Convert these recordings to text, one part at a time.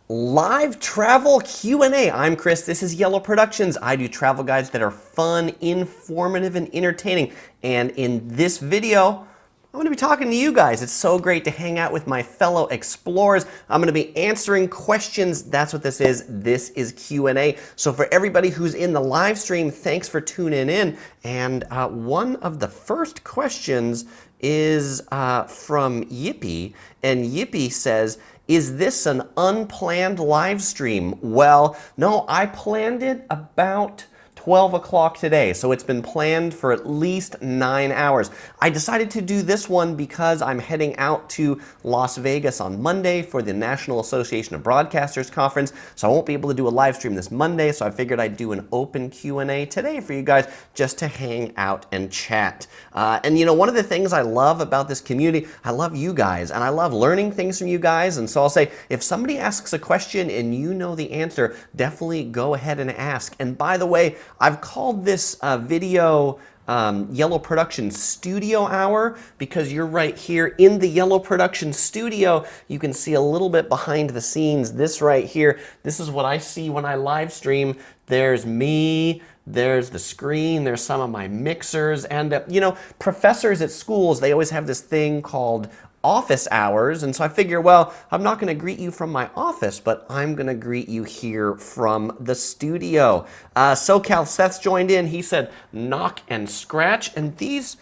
Live travel Q&A. I'm Chris. This is Yellow Productions. I do travel guides that are fun, informative, and entertaining. And in this video, I'm going to be talking to you guys. It's so great to hang out with my fellow explorers. I'm going to be answering questions. That's what this is. This is Q&A. So for everybody who's in the live stream, thanks for tuning in. And one of the first questions is from Yippee. And Yippee says, is this an unplanned live stream? Well, no, I planned it about 12 o'clock today, so it's been planned for at least 9 hours. I decided to do this one because I'm heading out to Las Vegas on Monday for the National Association of Broadcasters Conference, so I won't be able to do a live stream this Monday, so I figured I'd do an open Q&A today for you guys just to hang out and chat. And you know, one of the things I love about this community, I love you guys, and I love learning things from you guys, and so I'll say, if somebody asks a question and you know the answer, definitely go ahead and ask. And by the way, I've called this video Yellow Production Studio Hour because you're right here in the Yellow Production Studio. You can see a little bit behind the scenes. This right here, this is what I see when I live stream. There's me, there's the screen, there's some of my mixers, and you know, professors at schools, they always have this thing called office hours, and so I figure, well, I'm not going to greet you from my office, but I'm going to greet you here from the studio. SoCal Seth's joined in. He said, knock and scratch, and these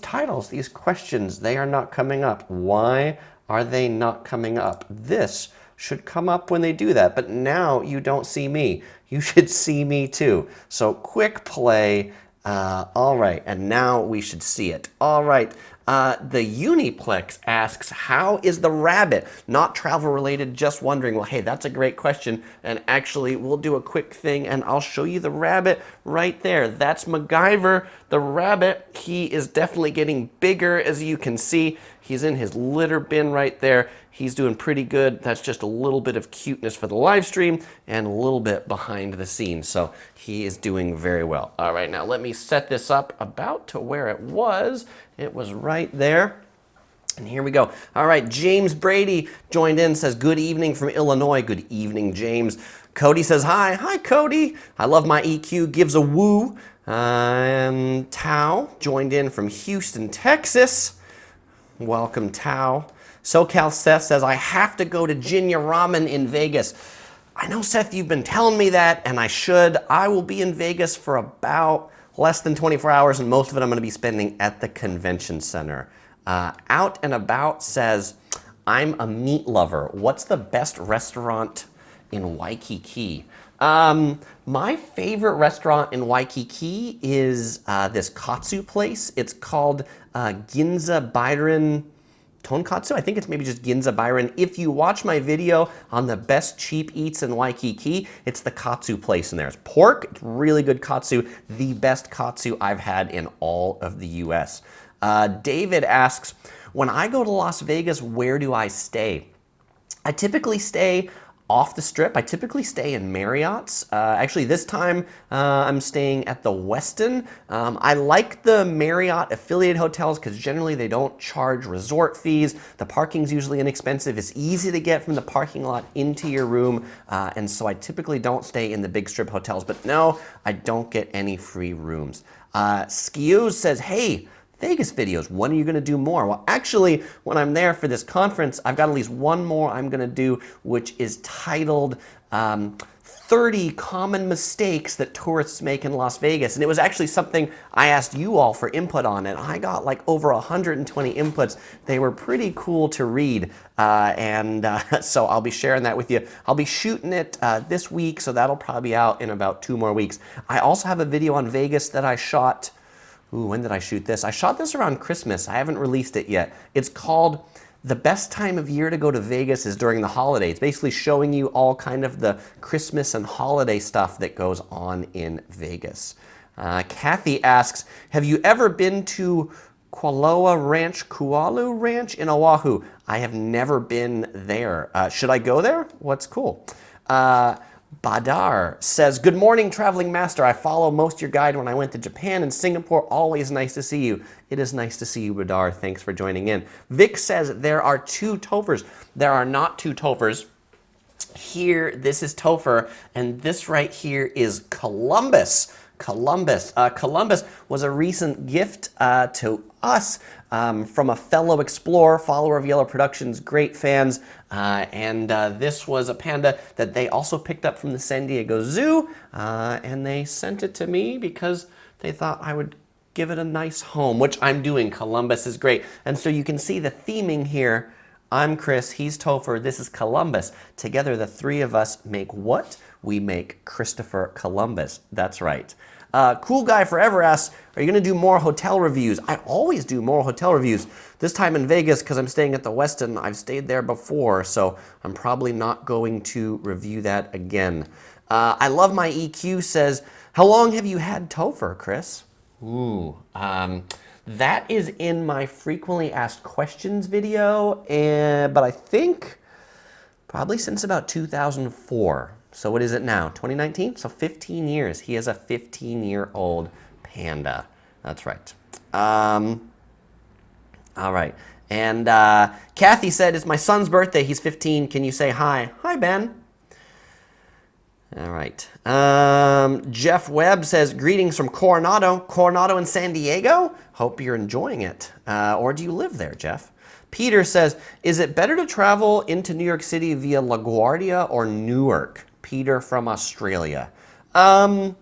titles, these questions, they are not coming up. Why are they not coming up? This should come up when they do that, but now you don't see me. You should see me too. So quick play. All right, and now we should see it. All right. The Uniplex asks, how is the rabbit? Not travel related, just wondering. Well, hey, that's a great question. And actually, we'll do a quick thing and I'll show you the rabbit right there. That's MacGyver, the rabbit. He is definitely getting bigger, as you can see. He's in his litter bin right there. He's doing pretty good. That's just a little bit of cuteness for the live stream and a little bit behind the scenes. So he is doing very well. All right, now let me set this up about to where it was. It was right there. And here we go. All right, James Brady joined in, says, good evening from Illinois. Good evening, James. Cody says, hi. Hi, Cody. I love my EQ, gives a woo. Tao joined in from Houston, Texas. Welcome, Tao. SoCal Seth says, I have to go to Jinya Ramen in Vegas. I know, Seth, you've been telling me that, and I should. I will be in Vegas for about less than 24 hours, and most of it I'm going to be spending at the convention center. Out and About says, I'm a meat lover. What's the best restaurant in Waikiki? My favorite restaurant in Waikiki is this katsu place. It's called Ginza Byron Tonkatsu. I think it's maybe just Ginza Byron. If you watch my video on the best cheap eats in Waikiki, it's the katsu place in there. It's pork, it's really good katsu, the best katsu I've had in all of the US. David asks, when I go to Las Vegas, where do I stay? I typically stay off the strip. I typically stay in Marriott's. Actually, this time I'm staying at the Westin. I like the Marriott affiliated hotels because generally they don't charge resort fees. The parking's usually inexpensive. It's easy to get from the parking lot into your room. And so I typically don't stay in the big strip hotels. But no, I don't get any free rooms. Skius says, hey, Vegas videos, when are you going to do more? Well, actually, when I'm there for this conference, I've got at least one more I'm going to do, which is titled 30 Common Mistakes That Tourists Make in Las Vegas. And it was actually something I asked you all for input on, and I got like over 120 inputs. They were pretty cool to read, so I'll be sharing that with you. I'll be shooting it this week, so that'll probably be out in about 2 more weeks. I also have a video on Vegas that I shot. Ooh, when did I shoot this? I shot this around Christmas. I haven't released it yet. It's called The Best Time of Year to Go to Vegas is During the Holidays. It's basically showing you all kind of the Christmas and holiday stuff that goes on in Vegas. Kathy asks, have you ever been to Kualu Ranch in Oahu? I have never been there. Should I go there? What's cool? Badar says, good morning, traveling master. I follow most of your guide when I went to Japan and Singapore. Always nice to see you. It is nice to see you, Badar. Thanks for joining in. Vic says there are 2 Tofers. There are not 2 Tofers. Here, this is Topher, and this right here is Columbus. Columbus was a recent gift to us from a fellow explorer, follower of Yellow Productions, great fans. And this was a panda that they also picked up from the San Diego Zoo, and they sent it to me because they thought I would give it a nice home, which I'm doing. Columbus is great. And so you can see the theming here. I'm Chris, he's Topher, this is Columbus. Together, the three of us make what? We make Christopher Columbus. That's right. Cool Guy Forever asks, are you going to do more hotel reviews? I always do more hotel reviews. This time in Vegas, because I'm staying at the Westin, I've stayed there before, so I'm probably not going to review that again. I Love My EQ says, how long have you had Topher, Chris? Ooh, that is in my frequently asked questions video, but I think probably since about 2004. So what is it now? 2019? So 15 years. He is a 15-year-old panda. That's right. All right. And Kathy said, it's my son's birthday. He's 15. Can you say hi? Hi, Ben. All right. Jeff Webb says, greetings from Coronado in San Diego. Hope you're enjoying it. Or do you live there, Jeff? Peter says, is it better to travel into New York City via LaGuardia or Newark? Peter from Australia. I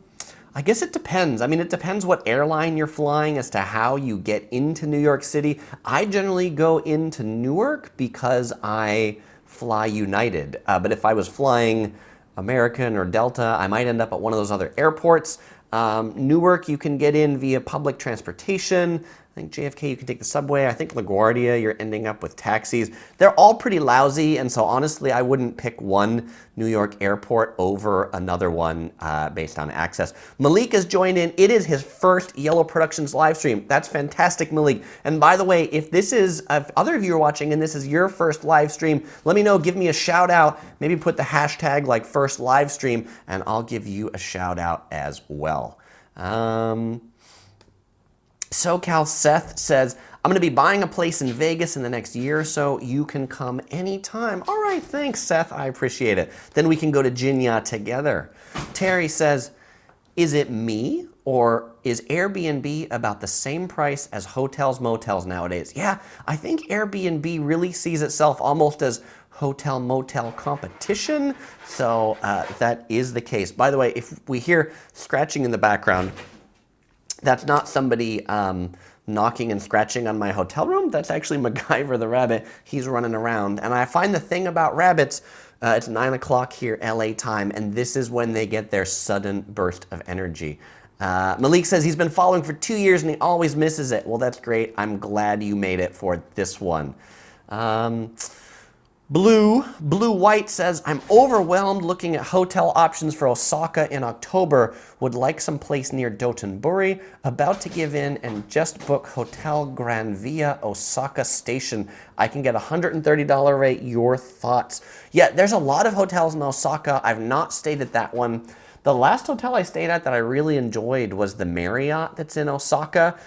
guess it depends. I mean, it depends what airline you're flying as to how you get into New York City. I generally go into Newark because I fly United. But if I was flying American or Delta, I might end up at one of those other airports. Newark, you can get in via public transportation. I think JFK, you can take the subway. I think LaGuardia, you're ending up with taxis. They're all pretty lousy, and so honestly, I wouldn't pick one New York airport over another one based on access. Malik has joined in. It is his first Yellow Productions live stream. That's fantastic, Malik. And by the way, if other of you are watching and this is your first live stream, let me know, give me a shout out. Maybe put the hashtag like first live stream, and I'll give you a shout out as well. SoCal Seth says, I'm going to be buying a place in Vegas in the next year or so. You can come anytime. All right, thanks, Seth. I appreciate it. Then we can go to Jinya together. Terry says, is it me or is Airbnb about the same price as hotels, motels nowadays? Yeah, I think Airbnb really sees itself almost as hotel motel competition. So that is the case. By the way, if we hear scratching in the background, that's not somebody knocking and scratching on my hotel room. That's actually MacGyver the rabbit. He's running around. And I find the thing about rabbits, it's 9 o'clock here, LA time, and this is when they get their sudden burst of energy. Malik says he's been following for 2 years and he always misses it. Well, that's great. I'm glad you made it for this one. Blue White says, I'm overwhelmed looking at hotel options for Osaka in October. Would like some place near Dotonbori. About to give in and just book Hotel Grand Via Osaka Station. I can get a $130 rate. Your thoughts? Yeah, there's a lot of hotels in Osaka. I've not stayed at that one. The last hotel I stayed at that I really enjoyed was the Marriott that's in Osaka.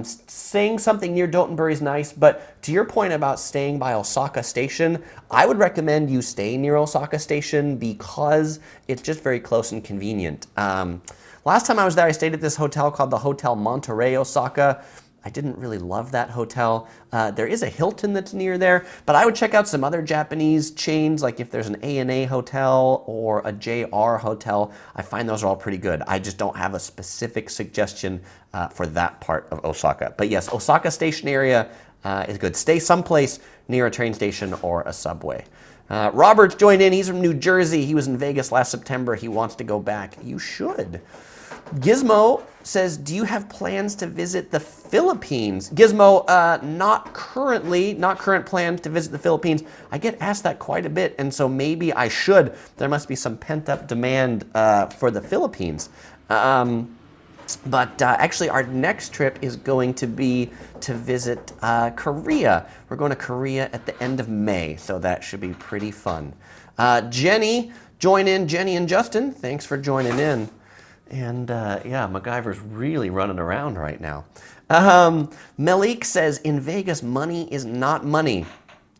Staying something near Dotonbori is nice, but to your point about staying by Osaka Station, I would recommend you stay near Osaka Station because it's just very close and convenient. Last time I was there, I stayed at this hotel called the Hotel Monterey Osaka. I didn't really love that hotel. There is a Hilton that's near there, but I would check out some other Japanese chains, like if there's an A&A hotel or a JR hotel. I find those are all pretty good. I just don't have a specific suggestion for that part of Osaka. But yes, Osaka Station area is good. Stay someplace near a train station or a subway. Robert's joined in. He's from New Jersey. He was in Vegas last September. He wants to go back. You should. Gizmo says, do you have plans to visit the Philippines? Gizmo, not current plans to visit the Philippines. I get asked that quite a bit, and so maybe I should. There must be some pent-up demand for the Philippines. But actually, our next trip is going to be to visit Korea. We're going to Korea at the end of May, so that should be pretty fun. Jenny, join in. Jenny and Justin, thanks for joining in. And yeah, MacGyver's really running around right now. Malik says, in Vegas, money is not money.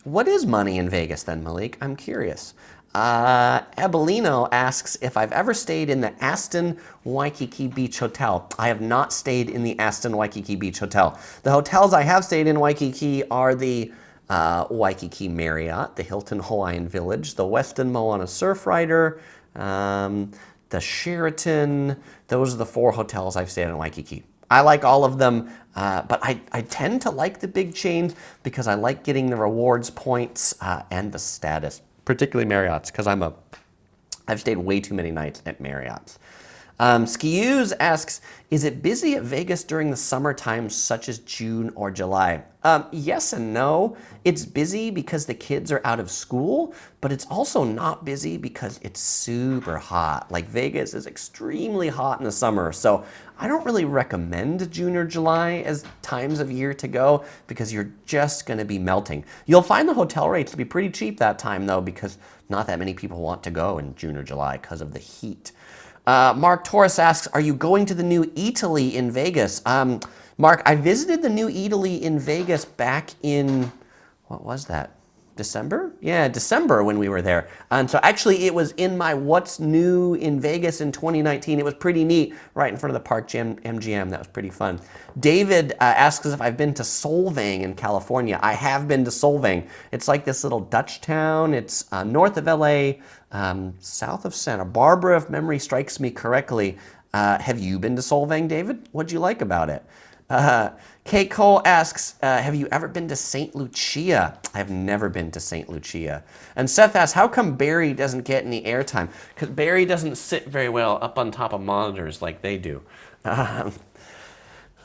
What is money in Vegas then, Malik? I'm curious. Ebelino asks if I've ever stayed in the Aston Waikiki Beach Hotel. I have not stayed in the Aston Waikiki Beach Hotel. The hotels I have stayed in Waikiki are the Waikiki Marriott, the Hilton Hawaiian Village, the Westin Moana Surfrider, the Sheraton. Those are the 4 hotels I've stayed in Waikiki. I like all of them, but I tend to like the big chains because I like getting the rewards points and the status, particularly Marriott's, because I've stayed way too many nights at Marriott's. Skiuse asks, is it busy at Vegas during the summertime, such as June or July? Yes and no. It's busy because the kids are out of school, but it's also not busy because it's super hot. Like Vegas is extremely hot in the summer, so I don't really recommend June or July as times of year to go because you're just gonna be melting. You'll find the hotel rates to be pretty cheap that time though, because not that many people want to go in June or July because of the heat. Mark Torres asks, are you going to the New Eataly in Vegas? Mark, I visited the New Eataly in Vegas back in, what was that? December? Yeah, December when we were there. And so actually it was in my What's New in Vegas in 2019. It was pretty neat, right in front of the Park MGM. That was pretty fun. David asks if I've been to Solvang in California. I have been to Solvang. It's like this little Dutch town. It's north of LA, south of Santa Barbara, if memory strikes me correctly. Have you been to Solvang, David? What'd you like about it? Kay Cole asks, have you ever been to St. Lucia? I have never been to St. Lucia. And Seth asks, how come Barry doesn't get any airtime? Because Barry doesn't sit very well up on top of monitors like they do.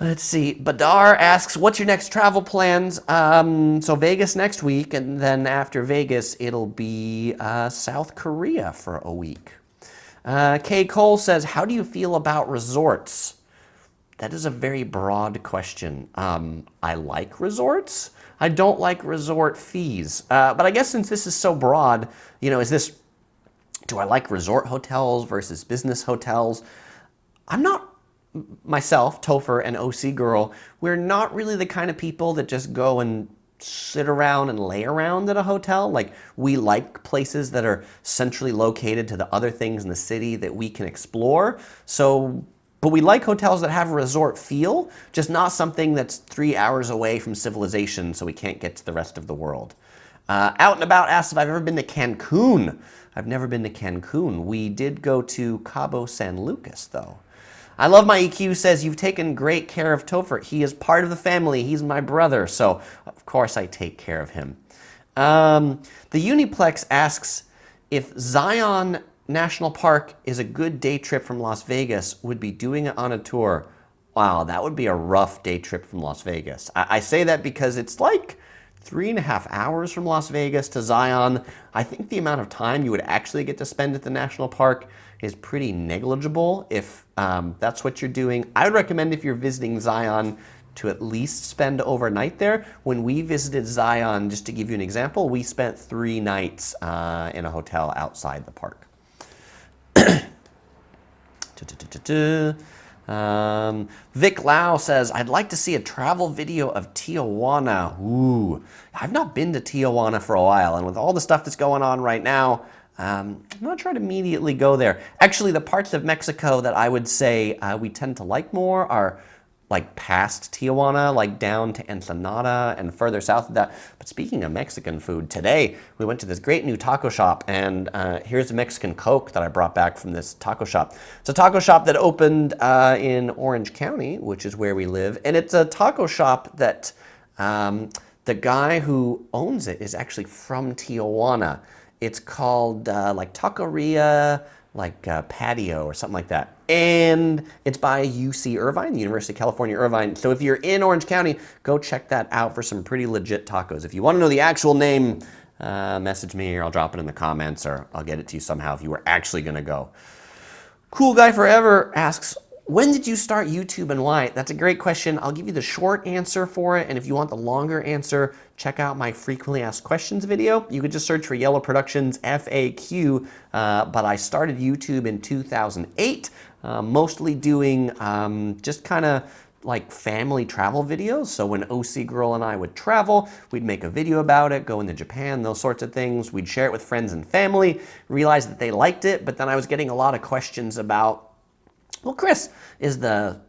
Let's see. Badar asks, what's your next travel plans? So Vegas next week, and then after Vegas, it'll be South Korea for a week. Kay Cole says, how do you feel about resorts? That is a very broad question. I like resorts. I don't like resort fees. But I guess since this is so broad, you know, do I like resort hotels versus business hotels? I'm not, myself, Topher and OC Girl, we're not really the kind of people that just go and sit around and lay around at a hotel. Like, we like places that are centrally located to the other things in the city that we can explore. But we like hotels that have a resort feel, just not something that's 3 hours away from civilization so we can't get to the rest of the world. Out and About asks if I've ever been to Cancun. I've never been to Cancun. We did go to Cabo San Lucas, though. I Love My EQ says, you've taken great care of Topher. He is part of the family. He's my brother, so of course I take care of him. The Uniplex asks if Zion National Park is a good day trip from Las Vegas, would be doing it on a tour. Wow, that would be a rough day trip from Las Vegas. I say that because it's like 3.5 hours from Las Vegas to Zion. I think the amount of time you would actually get to spend at the national park is pretty negligible if that's what you're doing. I would recommend if you're visiting Zion to at least spend overnight there. When we visited Zion, just to give you an example, we spent 3 nights in a hotel outside the park. Vic Lau says, I'd like to see a travel video of Tijuana. Ooh, I've not been to Tijuana for a while, and with all the stuff that's going on right now, I'm not trying to immediately go there. Actually, the parts of Mexico that I would say we tend to like more are like past Tijuana, like down to Ensenada and further south of that. But speaking of Mexican food, today we went to this great new taco shop, and here's a Mexican Coke that I brought back from this taco shop. It's a taco shop that opened in Orange County, which is where we live, and it's a taco shop that the guy who owns it is actually from Tijuana. It's called like Taqueria, like Patio or something like that. And it's by UC Irvine, the University of California, Irvine. So if you're in Orange County, go check that out for some pretty legit tacos. If you want to know the actual name, message me or I'll drop it in the comments, or I'll get it to you somehow if you were actually going to go. Cool Guy Forever asks, when did you start YouTube and why? That's a great question. I'll give you the short answer for it, and if you want the longer answer, check out my frequently asked questions video. You could just search for Yellow Productions FAQ, but I started YouTube in 2008, mostly doing just kind of like family travel videos. So when OC Girl and I would travel, we'd make a video about it, go into Japan, those sorts of things. We'd share it with friends and family, realize that they liked it, but then I was getting a lot of questions about, well, Chris, is the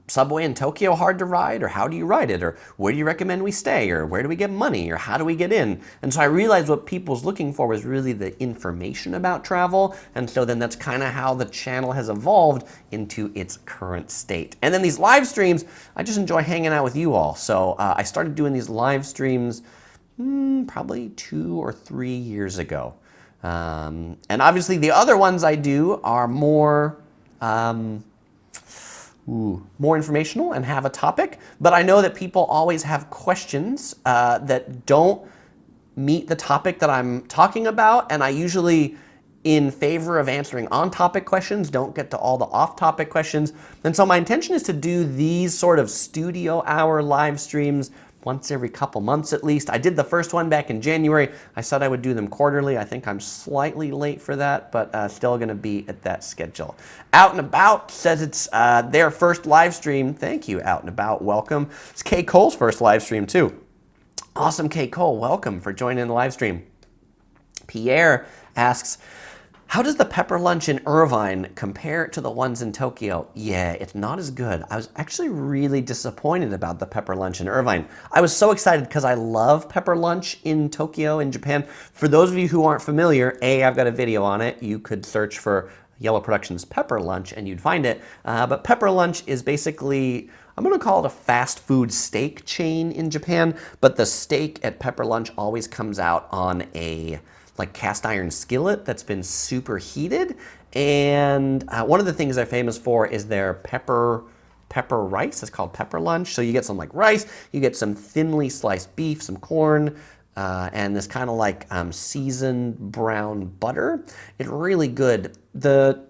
subway in Tokyo hard to ride, or how do you ride it, or where do you recommend we stay, or where do we get money, or how do we get in? And so I realized what people's looking for was really the information about travel, and so then that's kind of how the channel has evolved into its current state. And then these live streams, I just enjoy hanging out with you all. So I started doing these live streams probably 2 or 3 years ago. And obviously the other ones I do are more more informational and have a topic, but I know that people always have questions that don't meet the topic that I'm talking about, and I usually, in favor of answering on-topic questions, don't get to all the off-topic questions. And so my intention is to do these sort of studio hour live streams once every couple months at least. I did the first one back in January. I said I would do them quarterly. I think I'm slightly late for that, but still gonna be at that schedule. Out and About says it's their first live stream. Thank you, Out and About, welcome. It's Kay Cole's first live stream too. Awesome, Kay Cole, welcome for joining the live stream. Pierre asks, how does the pepper lunch in Irvine compare to the ones in Tokyo? Yeah, it's not as good. I was actually really disappointed about the pepper lunch in Irvine. I was so excited because I love pepper lunch in Tokyo, in Japan. For those of you who aren't familiar, I've got a video on it. You could search for Yellow Productions Pepper Lunch and you'd find it. But pepper lunch is basically, I'm gonna call it a fast food steak chain in Japan, but the steak at Pepper Lunch always comes out on a like cast iron skillet that's been super heated. And one of the things they're famous for is their pepper rice. It's called Pepper Lunch. So you get some like rice, you get some thinly sliced beef, some corn, and this kind of like seasoned brown butter. It's really good. The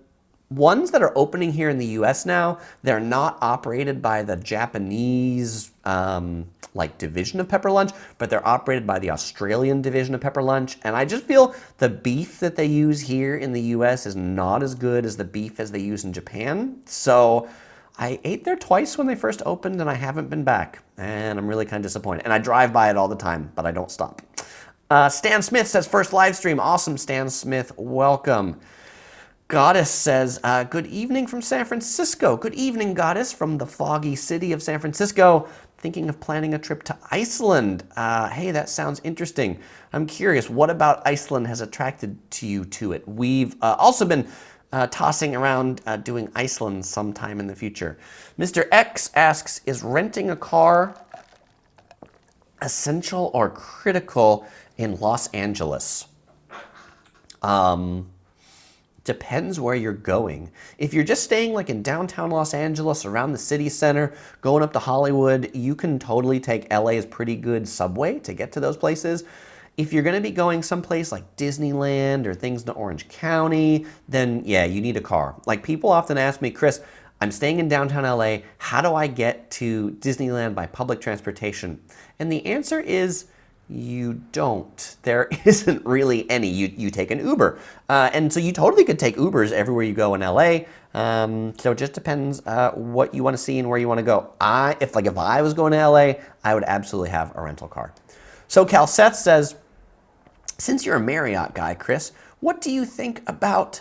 ones that are opening here in the US now, they're not operated by the Japanese like division of Pepper Lunch, but they're operated by the Australian division of Pepper Lunch. And I just feel the beef that they use here in the US is not as good as the beef as they use in Japan. So I ate there twice when they first opened and I haven't been back. And I'm really kind of disappointed. And I drive by it all the time, but I don't stop. Stan Smith says, first live stream. Awesome, Stan Smith, welcome. Goddess says, good evening from San Francisco. Good evening, Goddess, from the foggy city of San Francisco. Thinking of planning a trip to Iceland. Hey, that sounds interesting. I'm curious, what about Iceland has attracted you to it? We've also been tossing around doing Iceland sometime in the future. Mr. X asks, is renting a car essential or critical in Los Angeles? Depends where you're going. If you're just staying like in downtown Los Angeles, around the city center, going up to Hollywood, you can totally take LA's pretty good subway to get to those places. If you're gonna be going someplace like Disneyland or things in Orange County, then yeah, you need a car. Like people often ask me, Chris, I'm staying in downtown LA, how do I get to Disneyland by public transportation? And the answer is, you don't. There isn't really any. You take an Uber. And so you totally could take Ubers everywhere you go in LA. So it just depends what you want to see and where you want to go. If I was going to LA, I would absolutely have a rental car. So Cal Seth says, since you're a Marriott guy, Chris, what do you think about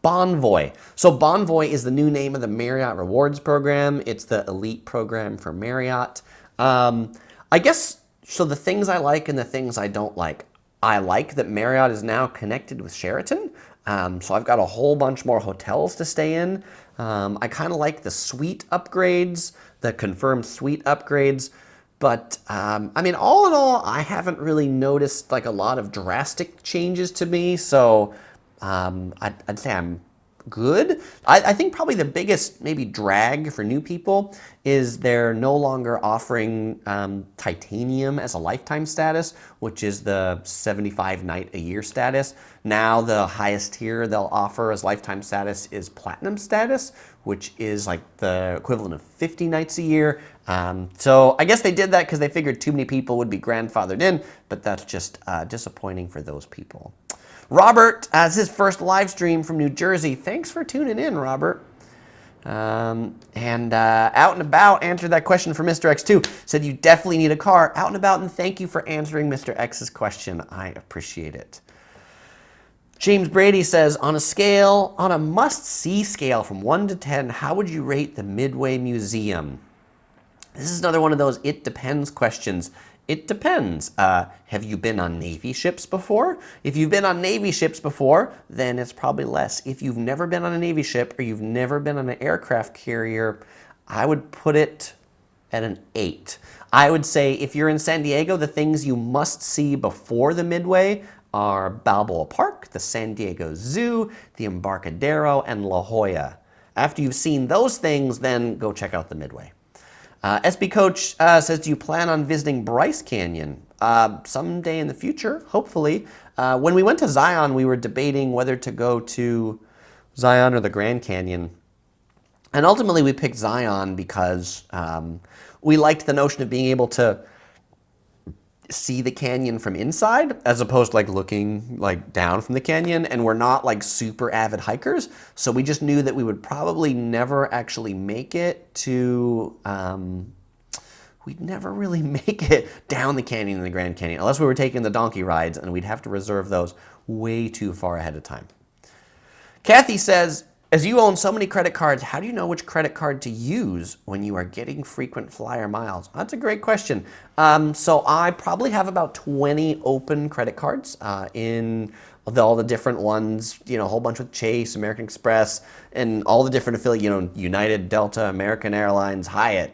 Bonvoy? So Bonvoy is the new name of the Marriott Rewards program. It's the elite program for Marriott. I guess, so the things I like and the things I don't like. I like that Marriott is now connected with Sheraton. So I've got a whole bunch more hotels to stay in. I kind of like the suite upgrades, the confirmed suite upgrades. But I mean, all in all, I haven't really noticed like a lot of drastic changes to me. So I'd say I'm good. I think probably the biggest maybe drag for new people is they're no longer offering titanium as a lifetime status, which is the 75 night a year status. Now the highest tier they'll offer as lifetime status is platinum status, which is like the equivalent of 50 nights a year. So I guess they did that because they figured too many people would be grandfathered in, but that's just disappointing for those people. Robert has his first live stream from New Jersey. Thanks for tuning in, Robert. And Out and About answered that question for Mr. X too. Said you definitely need a car. Out and About, and thank you for answering Mr. X's question. I appreciate it. James Brady says, on a must-see scale from 1 to 10, how would you rate the Midway Museum? This is another one of those it depends questions. It depends. Have you been on Navy ships before? If you've been on Navy ships before, then it's probably less. If you've never been on a Navy ship or you've never been on an aircraft carrier, I would put it at an 8. I would say if you're in San Diego, the things you must see before the Midway are Balboa Park, the San Diego Zoo, the Embarcadero, and La Jolla. After you've seen those things, then go check out the Midway. SB Coach says, do you plan on visiting Bryce Canyon? Someday in the future, hopefully. When we went to Zion, we were debating whether to go to Zion or the Grand Canyon. And ultimately, we picked Zion because we liked the notion of being able to see the canyon from inside as opposed to like looking like down from the canyon, and we're not like super avid hikers, so we just knew that we would probably never actually make it to we'd never really make it down the canyon in the Grand Canyon unless we were taking the donkey rides, and we'd have to reserve those way too far ahead of time. Kathy says, as you own so many credit cards, how do you know which credit card to use when you are getting frequent flyer miles? That's a great question. So I probably have about 20 open credit cards in all the different ones, a whole bunch with Chase, American Express, and all the different affiliates, United, Delta, American Airlines, Hyatt,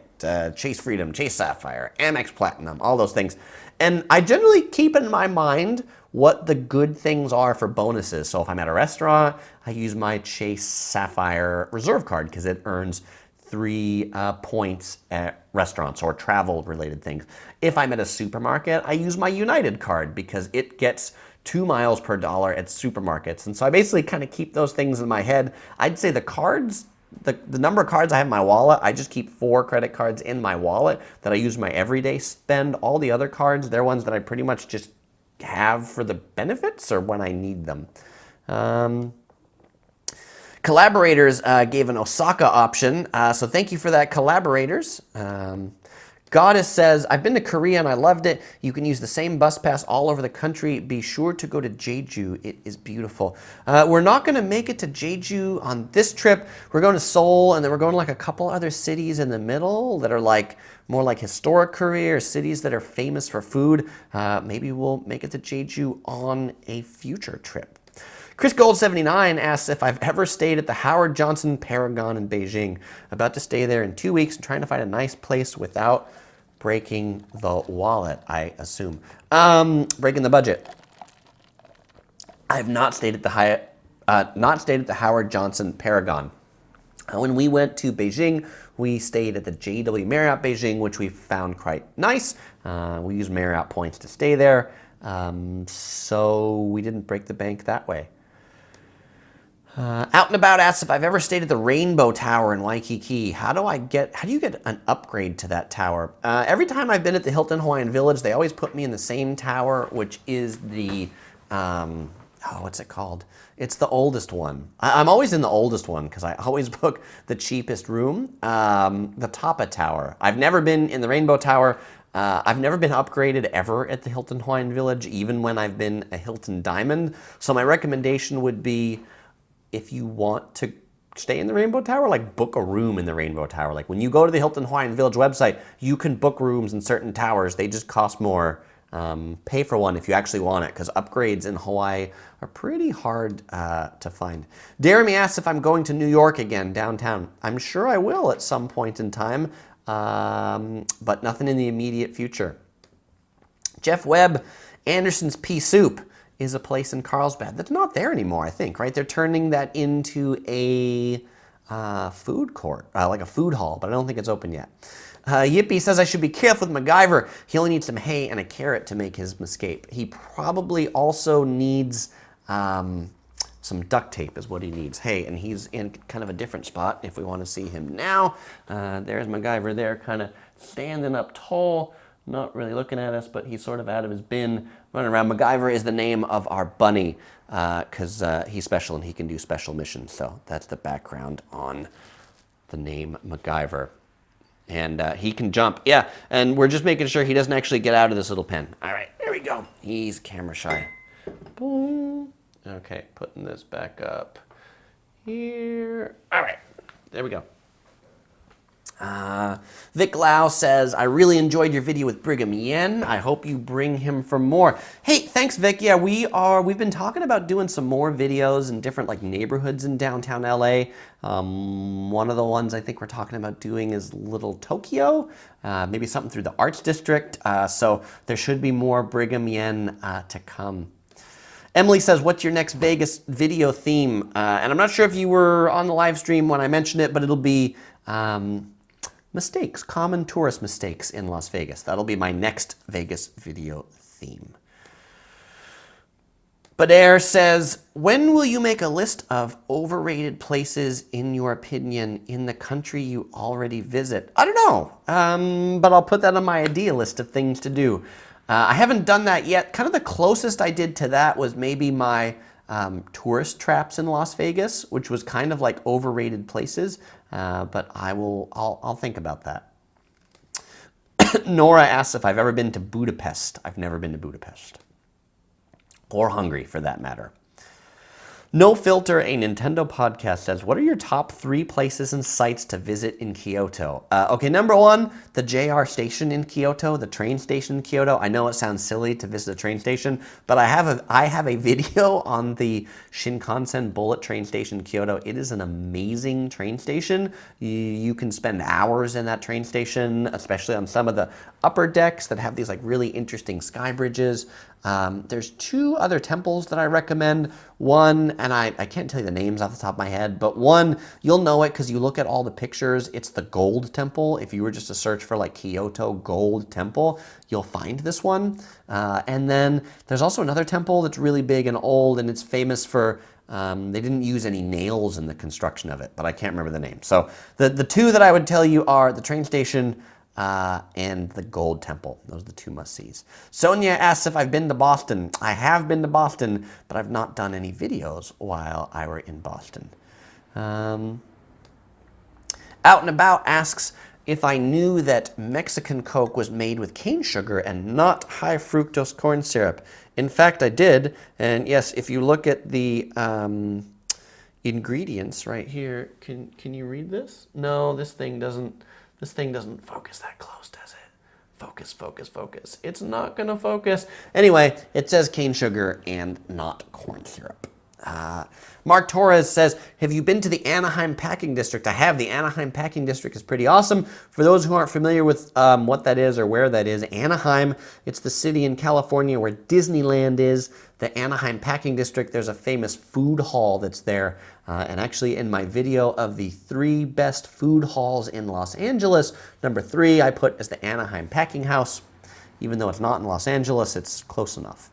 Chase Freedom, Chase Sapphire, Amex Platinum, all those things. And I generally keep in my mind what the good things are for bonuses. So if I'm at a restaurant, I use my Chase Sapphire Reserve card because it earns 3 points at restaurants or travel-related things. If I'm at a supermarket, I use my United card because it gets 2 miles per dollar at supermarkets. And so I basically kind of keep those things in my head. I'd say the cards, the number of cards I have in my wallet, I just keep 4 credit cards in my wallet that I use my everyday spend. All the other cards, they're ones that I pretty much just have for the benefits or when I need them. Collaborators gave an Osaka option, so thank you for that, collaborators. Goddess says, I've been to Korea and I loved it. You can use the same bus pass all over the country. Be sure to go to Jeju. It is beautiful. We're not going to make it to Jeju on this trip. We're going to Seoul, and then we're going to like a couple other cities in the middle that are like more like historic Korea or cities that are famous for food. Maybe we'll make it to Jeju on a future trip. Chris Gold 79 asks if I've ever stayed at the Howard Johnson Paragon in Beijing. About to stay there in 2 weeks and trying to find a nice place without breaking the wallet, I assume. Breaking the budget. I have not stayed at the Howard Johnson Paragon. When we went to Beijing, we stayed at the JW Marriott Beijing, which we found quite nice. We used Marriott points to stay there, so we didn't break the bank that way. Out and About asks if I've ever stayed at the Rainbow Tower in Waikiki. How do you get an upgrade to that tower? Every time I've been at the Hilton Hawaiian Village, they always put me in the same tower, which is the, what's it called? It's the oldest one. I'm always in the oldest one because I always book the cheapest room, the Tapa Tower. I've never been in the Rainbow Tower. I've never been upgraded ever at the Hilton Hawaiian Village, even when I've been a Hilton Diamond. So my recommendation would be, if you want to stay in the Rainbow Tower, like book a room in the Rainbow Tower. Like when you go to the Hilton Hawaiian Village website, you can book rooms in certain towers. They just cost more. Pay for one if you actually want it, because upgrades in Hawaii are pretty hard to find. Jeremy asks if I'm going to New York again, downtown. I'm sure I will at some point in time, but nothing in the immediate future. Jeff Webb, Anderson's Pea Soup is a place in Carlsbad that's not there anymore, I think, right? They're turning that into a food court, like a food hall, but I don't think it's open yet. Yippee says I should be careful with MacGyver. He only needs some hay and a carrot to make his escape. He probably also needs some duct tape is what he needs. Hey, and he's in kind of a different spot if we want to see him now. There's MacGyver there, kind of standing up tall, not really looking at us, but he's sort of out of his bin, running around. MacGyver is the name of our bunny because he's special and he can do special missions. So that's the background on the name MacGyver. And he can jump. Yeah, and we're just making sure he doesn't actually get out of this little pen. All right, there we go. He's camera shy. Boom. Okay, putting this back up here. All right, there we go. Vic Lau says, I really enjoyed your video with Brigham Yen. I hope you bring him for more. Hey, thanks, Vic. Yeah, we've been talking about doing some more videos in different like neighborhoods in downtown LA. One of the ones I think we're talking about doing is Little Tokyo, maybe something through the Arts District. So there should be more Brigham Yen to come. Emily says, what's your next Vegas video theme? And I'm not sure if you were on the live stream when I mentioned it, but it'll be mistakes, common tourist mistakes in Las Vegas. That'll be my next Vegas video theme. Badair says, when will you make a list of overrated places, in your opinion, in the country you already visit? I don't know, but I'll put that on my idea list of things to do. I haven't done that yet. Kind of the closest I did to that was maybe my tourist traps in Las Vegas, which was kind of like overrated places, but I'll think about that. Nora asks if I've ever been to Budapest. I've never been to Budapest. Or Hungary, for that matter. No Filter, a Nintendo podcast, says, what are your top 3 places and sites to visit in Kyoto? Okay, number 1, the JR station in Kyoto, the train station in Kyoto. I know it sounds silly to visit a train station, but I have a video on the Shinkansen bullet train station in Kyoto. It is an amazing train station. You can spend hours in that train station, especially on some of the upper decks that have these like really interesting sky bridges. There's 2 other temples that I recommend. One, and I can't tell you the names off the top of my head, but one, you'll know it because you look at all the pictures. It's the Gold Temple. If you were just to search for like Kyoto Gold Temple, you'll find this one. And then there's also another temple that's really big and old, and it's famous for, they didn't use any nails in the construction of it, but I can't remember the name. So the 2 that I would tell you are the train station and the Gold Temple. Those are the 2 must-sees. Sonia asks if I've been to Boston. I have been to Boston, but I've not done any videos while I were in Boston. Out and About asks if I knew that Mexican Coke was made with cane sugar and not high fructose corn syrup. In fact, I did. And yes, if you look at the ingredients right here, can you read this? No, this thing doesn't focus that close, does it? Focus, focus, focus. It's not gonna focus. Anyway, it says cane sugar and not corn syrup. Mark Torres says, have you been to the Anaheim Packing District? I have. The Anaheim Packing District is pretty awesome. For those who aren't familiar with what that is or where that is, Anaheim, it's the city in California where Disneyland is. The Anaheim Packing District, there's a famous food hall that's there. And actually in my video of the 3 best food halls in Los Angeles, number 3 I put as the Anaheim Packing House. Even though it's not in Los Angeles, it's close enough.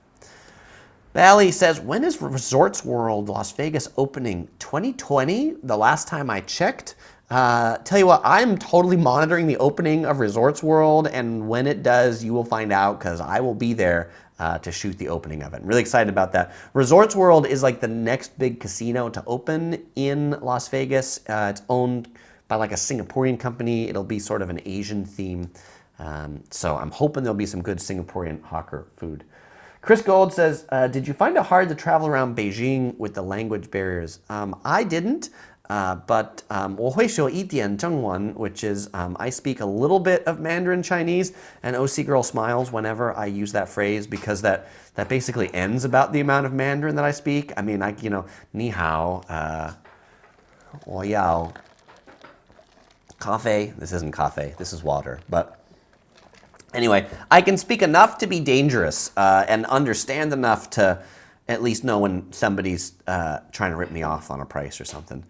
Valley says, when is Resorts World Las Vegas opening? 2020, the last time I checked. Tell you what, I'm totally monitoring the opening of Resorts World, and when it does, you will find out because I will be there to shoot the opening of it. I'm really excited about that. Resorts World is like the next big casino to open in Las Vegas. It's owned by like a Singaporean company. It'll be sort of an Asian theme. So I'm hoping there'll be some good Singaporean hawker food. Chris Gold says, did you find it hard to travel around Beijing with the language barriers? I didn't, but 我会说一点中文, which is I speak a little bit of Mandarin Chinese, and OC Girl smiles whenever I use that phrase because that basically ends about the amount of Mandarin that I speak. I mean, ni hao, 我要 coffee. This isn't coffee, this is water, but anyway, I can speak enough to be dangerous and understand enough to at least know when somebody's trying to rip me off on a price or something.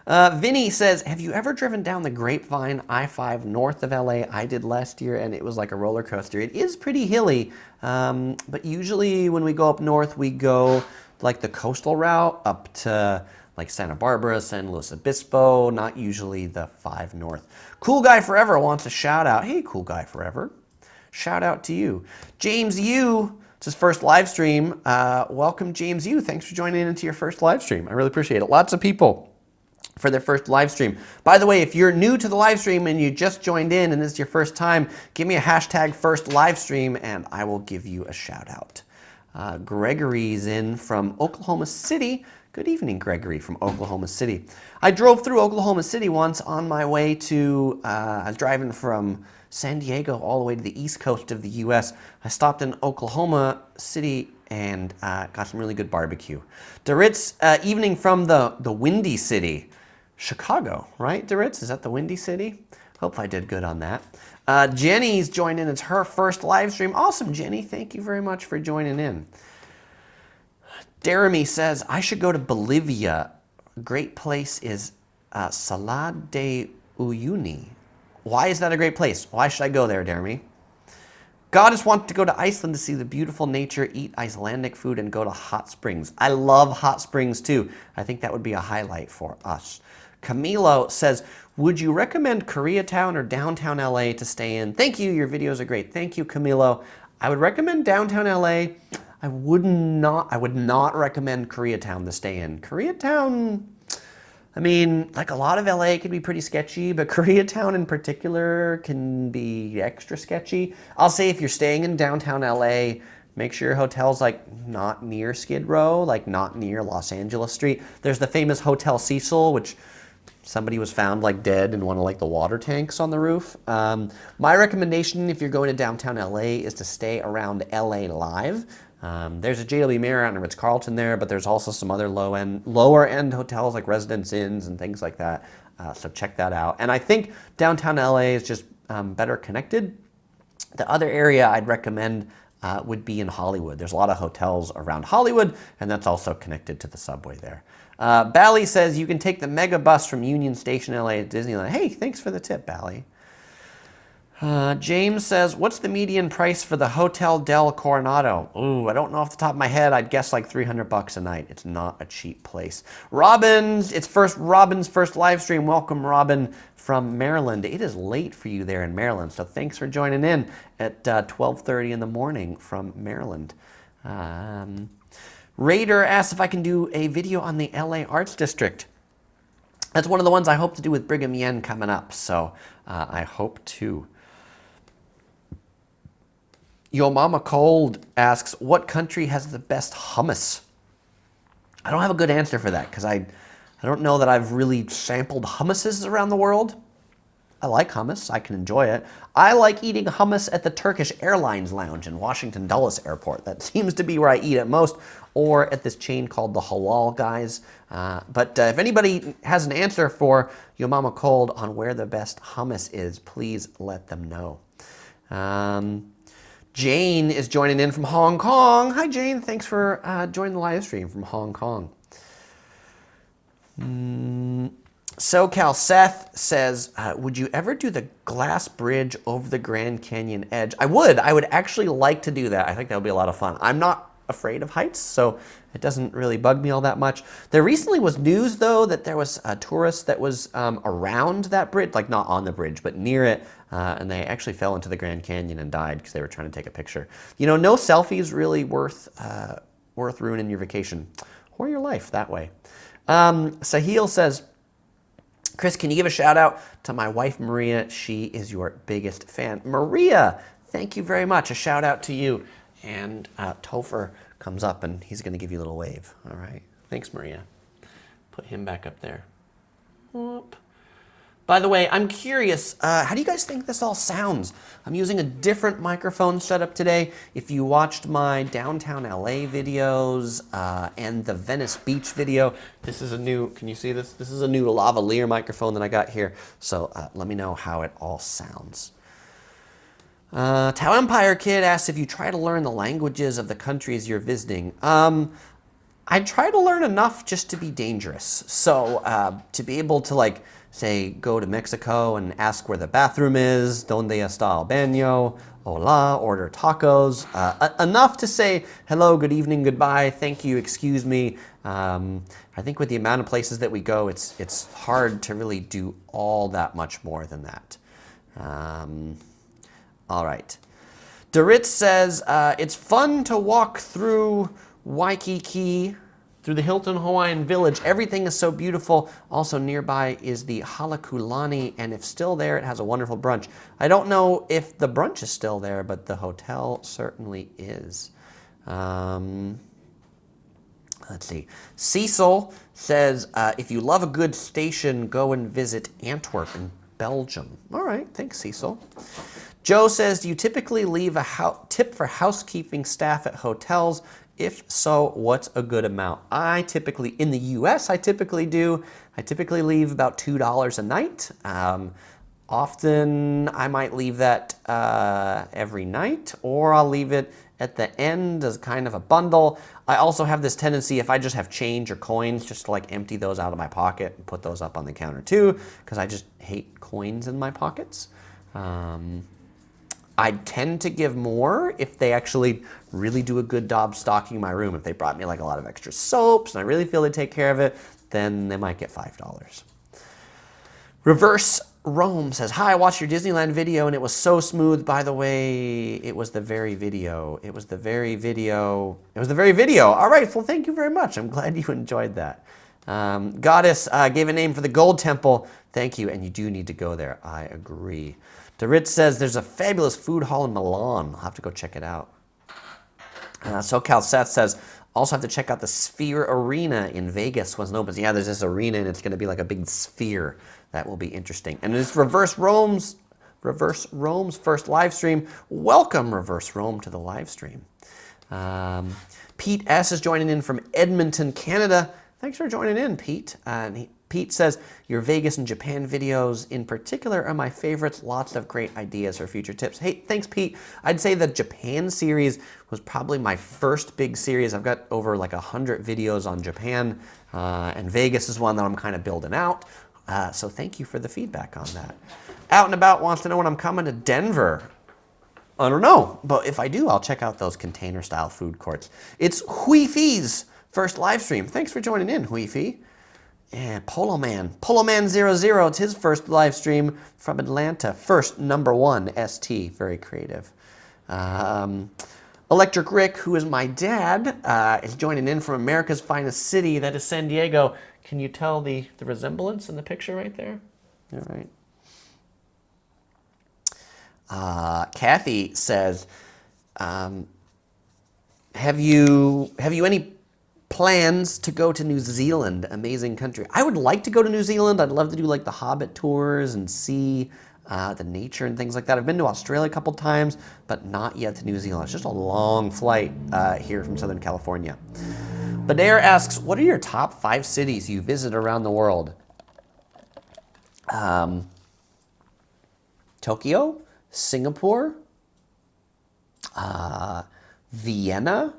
Vinny says, have you ever driven down the Grapevine I-5 north of LA? I did last year, and it was like a roller coaster. It is pretty hilly, but usually when we go up north, we go like the coastal route up to like Santa Barbara, San Luis Obispo, not usually the 5 north. Cool Guy Forever wants a shout out. Hey, Cool Guy Forever. Shout out to you. James Yu, it's his first live stream. Welcome, James Yu. Thanks for joining into your first live stream. I really appreciate it. Lots of people for their first live stream. By the way, if you're new to the live stream and you just joined in and this is your first time, give me a hashtag first live stream and I will give you a shout out. Gregory's in from Oklahoma City. Good evening, Gregory from Oklahoma City. I drove through Oklahoma City once on my way to, I was driving from San Diego all the way to the east coast of the US. I stopped in Oklahoma City and got some really good barbecue. Doritz, evening from the Windy City. Chicago, right, Doritz? Is that the Windy City? Hope I did good on that. Jenny's joined in. It's her first live stream. Awesome, Jenny. Thank you very much for joining in. Jeremy says, I should go to Bolivia. A great place is Salar de Uyuni. Why is that a great place? Why should I go there, Jeremy? Goddess wants to go to Iceland to see the beautiful nature, eat Icelandic food, and go to hot springs. I love hot springs too. I think that would be a highlight for us. Camilo says, would you recommend Koreatown or downtown LA to stay in? Thank you, your videos are great. Thank you, Camilo. I would recommend downtown LA. I would not recommend Koreatown to stay in. Koreatown, I mean, like a lot of LA can be pretty sketchy, but Koreatown in particular can be extra sketchy. I'll say if you're staying in downtown LA, make sure your hotel's like not near Skid Row, like not near Los Angeles Street. There's the famous Hotel Cecil, which somebody was found like dead in one of like the water tanks on the roof. My recommendation if you're going to downtown LA is to stay around LA Live. There's a JW Marriott and a Ritz-Carlton there, but there's also some other lower end hotels like Residence Inns and things like that. So check that out. And I think downtown LA is just better connected. The other area I'd recommend would be in Hollywood. There's a lot of hotels around Hollywood, and that's also connected to the subway there. Bally says you can take the mega bus from Union Station, LA to Disneyland. Hey, thanks for the tip, Bally. James says, what's the median price for the Hotel del Coronado? Ooh, I don't know off the top of my head. I'd guess like $300 a night. It's not a cheap place. Robin's first live stream. Welcome, Robin from Maryland. It is late for you there in Maryland, so thanks for joining in at 12:30 in the morning from Maryland. Raider asks if I can do a video on the LA Arts District. That's one of the ones I hope to do with Brigham Young coming up, so I hope to. Yo Mama Cold asks, what country has the best hummus? I don't have a good answer for that because I don't know that I've really sampled hummuses around the world. I like hummus. I can enjoy it. I like eating hummus at the Turkish Airlines Lounge in Washington Dulles Airport. That seems to be where I eat it most, or at this chain called the Halal Guys. But if anybody has an answer for Yo Mama Cold on where the best hummus is, please let them know. Jane is joining in from Hong Kong. Hi, Jane. Thanks for joining the live stream from Hong Kong. SoCal Seth says, would you ever do the glass bridge over the Grand Canyon edge? I would. I would actually like to do that. I think that would be a lot of fun. I'm not afraid of heights, so it doesn't really bug me all that much. There recently was news, though, that there was a tourist that was around that bridge, like not on the bridge, but near it, and they actually fell into the Grand Canyon and died because they were trying to take a picture. You know, no selfies really worth ruining your vacation or your life that way. Sahil says, Chris, can you give a shout out to my wife, Maria? She is your biggest fan. Maria, thank you very much. A shout out to you. And Topher comes up and he's going to give you a little wave. All right. Thanks, Maria. Put him back up there. Whoop. By the way, I'm curious, how do you guys think this all sounds? I'm using a different microphone setup today. If you watched my downtown LA videos and the Venice Beach video, this is a new, can you see this? This is a new lavalier microphone that I got here. So let me know how it all sounds. Tau Empire Kid asks if you try to learn the languages of the countries you're visiting. I try to learn enough just to be dangerous. So to be able to like, say, go to Mexico and ask where the bathroom is, donde está el baño, hola, order tacos, enough to say hello, good evening, goodbye, thank you, excuse me. I think with the amount of places that we go, it's hard to really do all that much more than that. All right. Dorit says, it's fun to walk through Waikiki. through the Hilton Hawaiian Village. Everything is so beautiful. Also nearby is the Halakulani, and if still there, it has a wonderful brunch. I don't know if the brunch is still there, but the hotel certainly is. Let's see. Cecil says, if you love a good station, go and visit Antwerp in Belgium. All right, thanks, Cecil. Joe says, do you typically leave a tip for housekeeping staff at hotels? If so, what's a good amount? In the US, I typically leave about $2 a night. Often I might leave that every night, or I'll leave it at the end as kind of a bundle. I also have this tendency, if I just have change or coins, just to like empty those out of my pocket and put those up on the counter too, because I just hate coins in my pockets. I tend to give more if they actually really do a good job stocking my room. If they brought me like a lot of extra soaps and I really feel they take care of it, then they might get $5. Reverse Rome says, hi, I watched your Disneyland video and it was so smooth. By the way, it was the very video. It was the very video. It was the very video. All right, well, thank you very much. I'm glad you enjoyed that. Goddess gave a name for the Gold Temple. Thank you, and you do need to go there. I agree. DeRitz says, there's a fabulous food hall in Milan. I'll have to go check it out. SoCal Seth says, also have to check out the Sphere Arena in Vegas when it opens. Yeah, there's this arena and it's going to be like a big sphere. That will be interesting. And it's Reverse Rome's first live stream. Welcome, Reverse Rome, to the live stream. Pete S. is joining in from Edmonton, Canada. Thanks for joining in, Pete. Pete says, your Vegas and Japan videos in particular are my favorites. Lots of great ideas for future tips. Hey, thanks, Pete. I'd say the Japan series was probably my first big series. I've got over like 100 videos on Japan, and Vegas is one that I'm kind of building out. So thank you for the feedback on that. Out and About wants to know when I'm coming to Denver. I don't know, but if I do, I'll check out those container-style food courts. It's Hui Fi's first live stream. Thanks for joining in, Hui Fi. And Polo Man 00, it's his first live stream from Atlanta. First #1 ST, very creative. Electric Rick, who is my dad, is joining in from America's finest city, that is San Diego. Can you tell the resemblance in the picture right there? All right. Kathy says, have you any plans to go to New Zealand? Amazing country. I would like to go to New Zealand. I'd love to do like the Hobbit tours and see the nature and things like that. I've been to Australia a couple times, but not yet to New Zealand. It's just a long flight here from Southern California. Badair asks, what are your top 5 cities you visit around the world? Tokyo, Singapore, Vienna.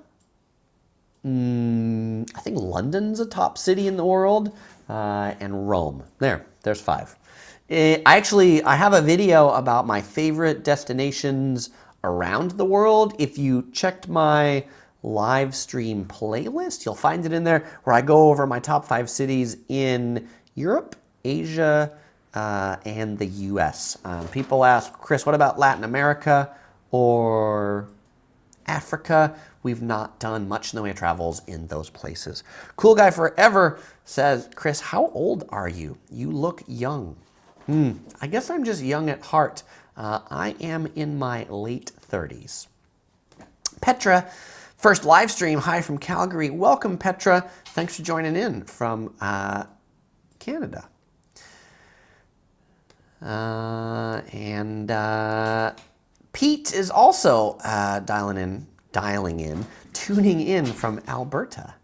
I think London's a top city in the world, and Rome. There's 5. I have a video about my favorite destinations around the world. If you checked my live stream playlist, you'll find it in there, where I go over my top 5 cities in Europe, Asia, and the US. People ask, Chris, what about Latin America or Africa? We've not done much in the way of travels in those places. Cool Guy Forever says, Chris, how old are you? You look young. I guess I'm just young at heart. I am in my late 30s. Petra, first live stream. Hi from Calgary. Welcome, Petra. Thanks for joining in from Canada. Pete is also tuning in from Alberta.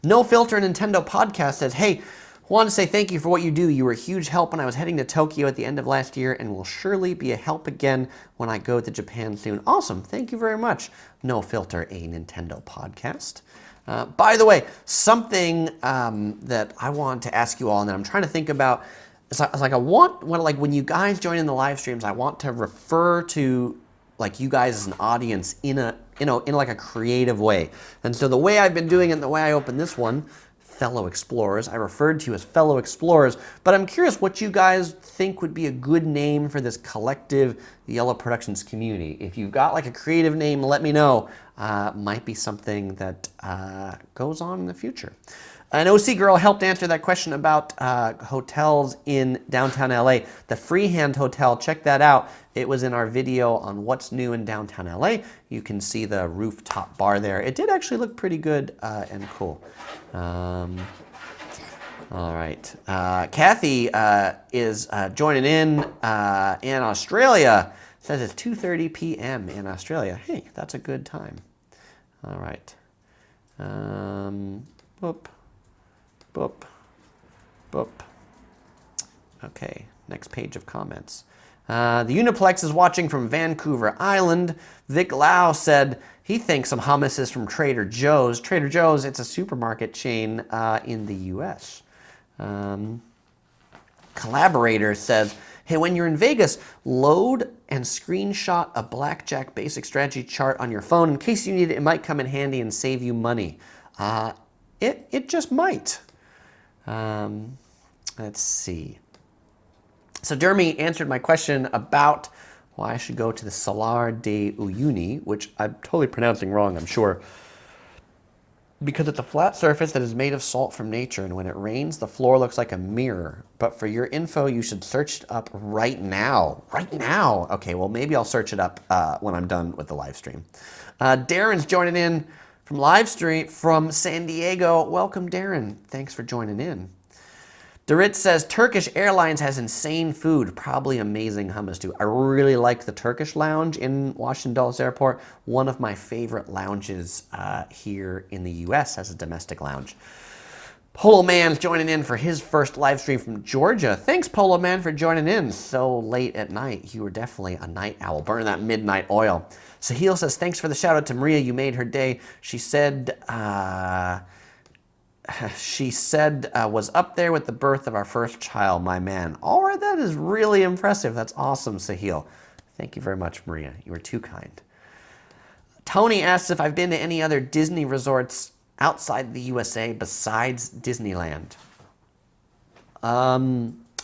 No Filter Nintendo Podcast says, hey, want to say thank you for what you do. You were a huge help when I was heading to Tokyo at the end of last year and will surely be a help again when I go to Japan soon. Awesome. Thank you very much. No Filter, a Nintendo podcast. By the way, something that I want to ask you all and that I'm trying to think about is when you guys join in the live streams, I want to refer to like you guys as an audience in like a creative way. And so the way I've been doing it and the way I opened this one, fellow explorers, I referred to you as fellow explorers, but I'm curious what you guys think would be a good name for this collective the Yellow Productions community. If you've got like a creative name, let me know. Might be something that goes on in the future. An OC girl helped answer that question about hotels in downtown LA. The Freehand Hotel, check that out. It was in our video on what's new in downtown LA. You can see the rooftop bar there. It did actually look pretty good and cool. All right. Kathy is joining in Australia. It says it's 2:30 p.m. in Australia. Hey, that's a good time. All right. Boop. Boop. Boop. Okay, next page of comments. The Uniplex is watching from Vancouver Island. Vic Lau said he thinks some hummus is from Trader Joe's. Trader Joe's, it's a supermarket chain in the U.S. Collaborator says, hey, when you're in Vegas, load and screenshot a blackjack basic strategy chart on your phone. In case you need it, it might come in handy and save you money. It just might. Let's see. So Dermy answered my question about why I should go to the Salar de Uyuni, which I'm totally pronouncing wrong, I'm sure, because it's a flat surface that is made of salt from nature, and when it rains, the floor looks like a mirror. But for your info, you should search it up right now. Right now. Okay, well, maybe I'll search it up when I'm done with the live stream. Darren's joining in from live stream from San Diego. Welcome, Darren. Thanks for joining in. Dorit says, Turkish Airlines has insane food, probably amazing hummus too. I really like the Turkish lounge in Washington Dulles Airport. One of my favorite lounges here in the U.S. as a domestic lounge. Polo Man's joining in for his first live stream from Georgia. Thanks, Polo Man, for joining in so late at night. You were definitely a night owl. Burn that midnight oil. Sahil says, thanks for the shout out to Maria. You made her day. She said, was up there with the birth of our first child, my man. All right, that is really impressive. That's awesome, Sahil. Thank you very much, Maria. You were too kind. Tony asks if I've been to any other Disney resorts outside the USA besides Disneyland.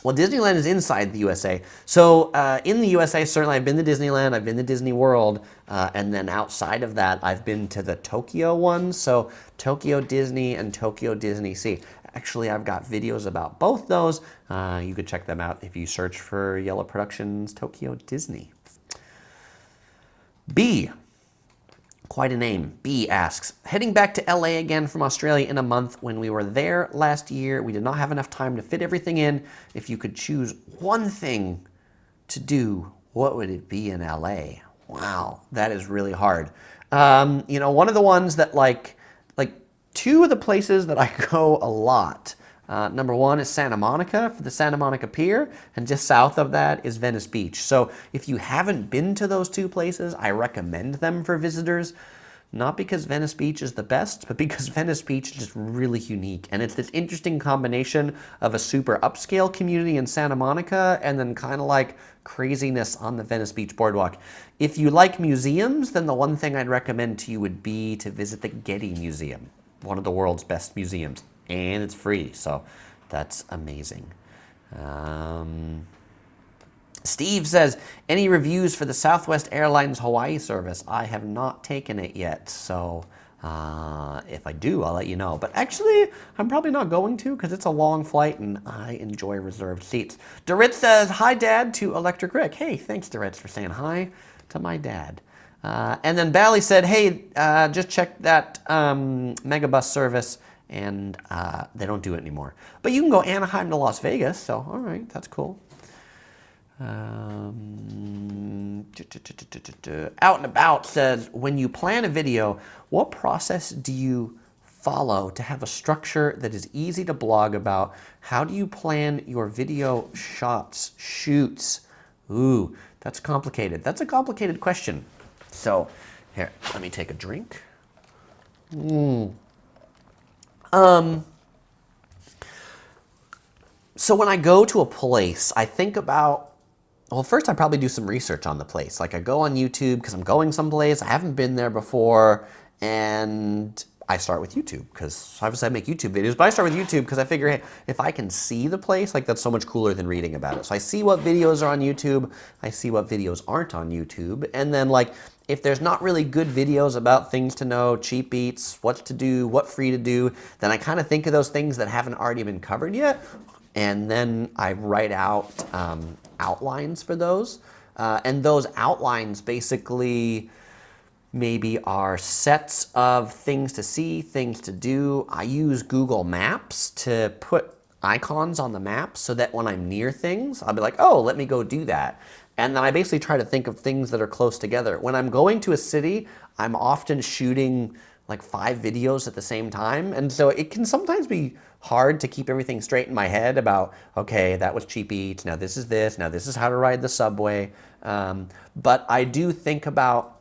Well, Disneyland is inside the USA. So in the USA, certainly I've been to Disneyland, I've been to Disney World, and then outside of that, I've been to the Tokyo one. So Tokyo Disney and Tokyo Disney Sea. Actually, I've got videos about both those. You could check them out if you search for Yellow Productions Tokyo Disney. B. Quite a name. B asks, heading back to LA again from Australia in a month. When we were there last year, we did not have enough time to fit everything in. If you could choose one thing to do, what would it be in LA? Wow, that is really hard. You know, one of the ones that like two of the places that I go a lot. Number one is Santa Monica for the Santa Monica Pier, and just south of that is Venice Beach. So if you haven't been to those two places, I recommend them for visitors. Not because Venice Beach is the best, but because Venice Beach is just really unique. And it's this interesting combination of a super upscale community in Santa Monica and then kind of like craziness on the Venice Beach boardwalk. If you like museums, then the one thing I'd recommend to you would be to visit the Getty Museum, one of the world's best museums. And it's free, so that's amazing. Steve says, any reviews for the Southwest Airlines Hawaii service? I have not taken it yet, so if I do, I'll let you know. But actually, I'm probably not going to because it's a long flight and I enjoy reserved seats. Dorit says, hi, Dad, to Electric Rick. Hey, thanks, Dorit, for saying hi to my dad. And then Bally said, hey, just check that Megabus service. And they don't do it anymore. But you can go Anaheim to Las Vegas, so all right, that's cool. Out and About says, when you plan a video, what process do you follow to have a structure that is easy to blog about? How do you plan your video shoots? Ooh, that's complicated. That's a complicated question. So here, let me take a drink. So when I go to a place, I think about, well, first I probably do some research on the place. Like I go on YouTube because I'm going someplace, I haven't been there before, and I start with YouTube, because obviously I make YouTube videos, but I start with YouTube because I figure, hey, if I can see the place, like that's so much cooler than reading about it. So I see what videos are on YouTube, I see what videos aren't on YouTube, and then like if there's not really good videos about things to know, cheap eats, what to do, what free to do, then I kind of think of those things that haven't already been covered yet, and then I write out outlines for those. And those outlines basically maybe are sets of things to see, things to do. I use Google Maps to put icons on the map so that when I'm near things, I'll be like, oh, let me go do that. And then I basically try to think of things that are close together. When I'm going to a city, I'm often shooting like 5 videos at the same time. And so it can sometimes be hard to keep everything straight in my head about, okay, that was cheap eats, now this is this, now this is how to ride the subway. But I do think about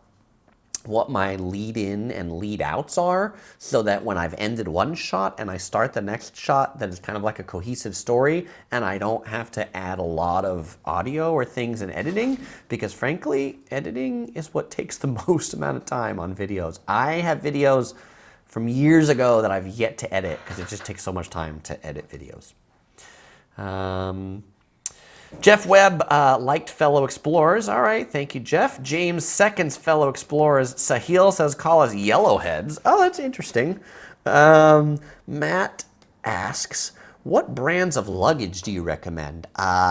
what my lead in and lead outs are, so that when I've ended one shot and I start the next shot, that is kind of like a cohesive story, and I don't have to add a lot of audio or things in editing, because frankly, editing is what takes the most amount of time on videos. I have videos from years ago that I've yet to edit because it just takes so much time to edit videos. Jeff Webb liked fellow explorers. All right, thank you, Jeff. James seconds fellow explorers. Sahil says call us yellowheads. Oh, that's interesting. Matt asks, what brands of luggage do you recommend?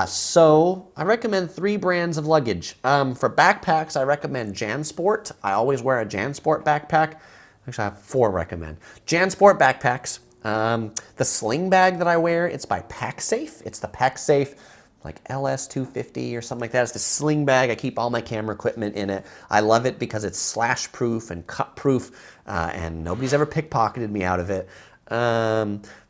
So I recommend 3 brands of luggage. For backpacks, I recommend JanSport. I always wear a JanSport backpack. Actually, I have 4 recommend. JanSport backpacks. The sling bag that I wear, it's by PackSafe. It's the PackSafe like LS250 or something like that. It's the sling bag. I keep all my camera equipment in it. I love it because it's slash proof and cut proof, and nobody's ever pickpocketed me out of it.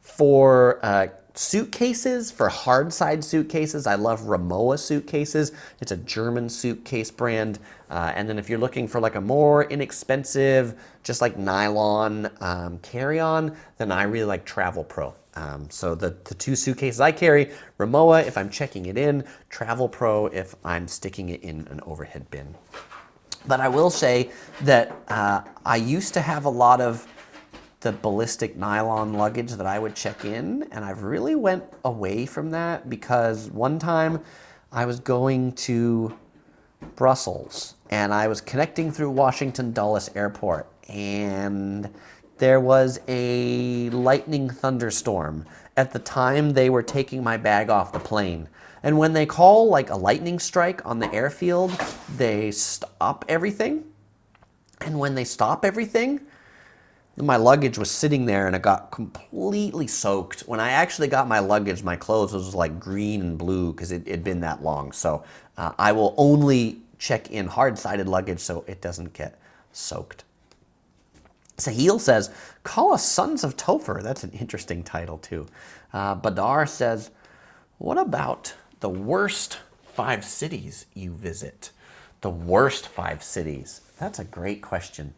For suitcases, for hard side suitcases, I love Rimowa suitcases. It's a German suitcase brand. And then if you're looking for like a more inexpensive, just like nylon carry-on, then I really like Travel Pro. So the 2 suitcases I carry, Rimowa if I'm checking it in, Travel Pro if I'm sticking it in an overhead bin. But I will say that I used to have a lot of the ballistic nylon luggage that I would check in, and I've really went away from that because one time I was going to Brussels and I was connecting through Washington Dulles Airport, and there was a lightning thunderstorm. At the time, they were taking my bag off the plane. And when they call like a lightning strike on the airfield, they stop everything. And when they stop everything, my luggage was sitting there and it got completely soaked. When I actually got my luggage, my clothes was like green and blue because it had been that long. So I will only check in hard-sided luggage so it doesn't get soaked. Sahil says, call us Sons of Topher. That's an interesting title too. Badar says, what about the worst 5 cities you visit? The worst 5 cities. That's a great question.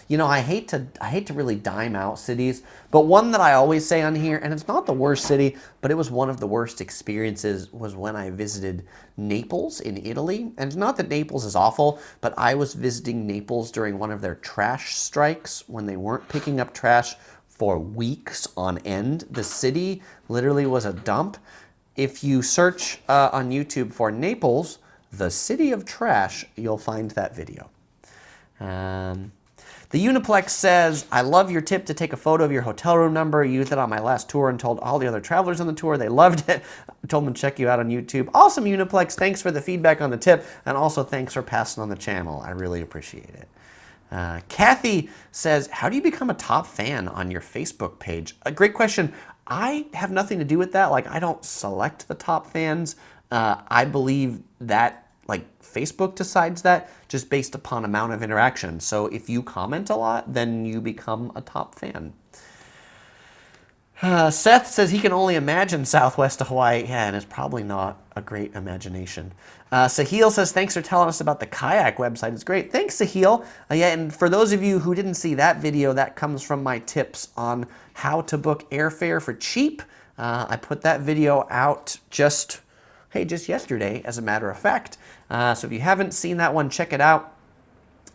You know, I hate to really dime out cities, but one that I always say on here, and it's not the worst city, but it was one of the worst experiences, was when I visited Naples in Italy. And it's not that Naples is awful, but I was visiting Naples during one of their trash strikes when they weren't picking up trash for weeks on end. The city literally was a dump. If you search on YouTube for Naples, the city of trash, you'll find that video. The Uniplex says, I love your tip to take a photo of your hotel room number. I used it on my last tour and told all the other travelers on the tour. They loved it. I told them to check you out on YouTube. Awesome, Uniplex. Thanks for the feedback on the tip. And also thanks for passing on the channel. I really appreciate it. Kathy says, how do you become a top fan on your Facebook page? A great question. I have nothing to do with that. Like, I don't select the top fans. I believe that like Facebook decides that just based upon amount of interaction. So if you comment a lot, then you become a top fan. Seth says he can only imagine Southwest of Hawaii. Yeah, and it's probably not a great imagination. Sahil says, thanks for telling us about the kayak website. It's great. Thanks, Sahil. Yeah, and for those of you who didn't see that video, that comes from my tips on how to book airfare for cheap. I put that video out just yesterday, as a matter of fact. So if you haven't seen that one, check it out.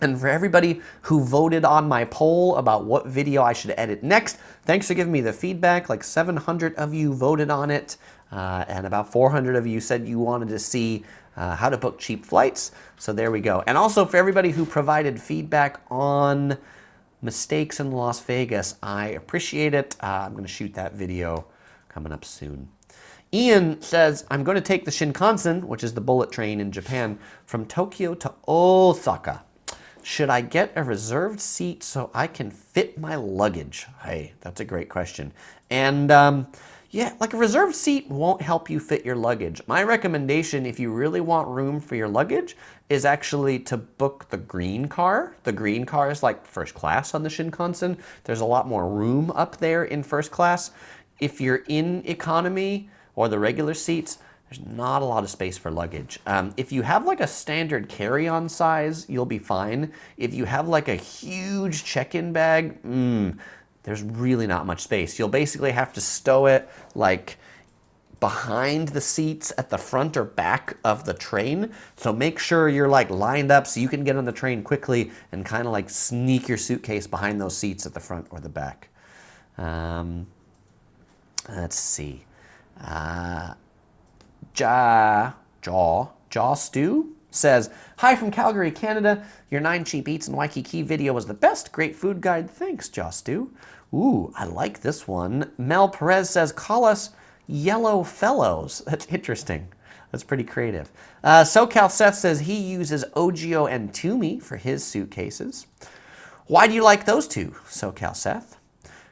And for everybody who voted on my poll about what video I should edit next, thanks for giving me the feedback. Like 700 of you voted on it, and about 400 of you said you wanted to see how to book cheap flights. So there we go. And also for everybody who provided feedback on mistakes in Las Vegas, I appreciate it. I'm going to shoot that video coming up soon. Ian says, I'm going to take the Shinkansen, which is the bullet train in Japan, from Tokyo to Osaka. Should I get a reserved seat so I can fit my luggage? Hey, that's a great question. And yeah, like a reserved seat won't help you fit your luggage. My recommendation, if you really want room for your luggage, is actually to book the green car. The green car is like first class on the Shinkansen. There's a lot more room up there in first class. If you're in economy or the regular seats, there's not a lot of space for luggage. If you have like a standard carry-on size, you'll be fine. If you have like a huge check-in bag, there's really not much space. You'll basically have to stow it like behind the seats at the front or back of the train. So make sure you're like lined up so you can get on the train quickly and kind of like sneak your suitcase behind those seats at the front or the back. Let's see. Jaw Stew says, hi from Calgary, Canada. Your 9 cheap eats in Waikiki video was the best. Great food guide. Thanks, Jaw Stew. Ooh, I like this one. Mel Perez says, call us Yellow Fellows. That's interesting. That's pretty creative. SoCal Seth says he uses Ogio and Toomey for his suitcases. Why do you like those two, SoCal Seth?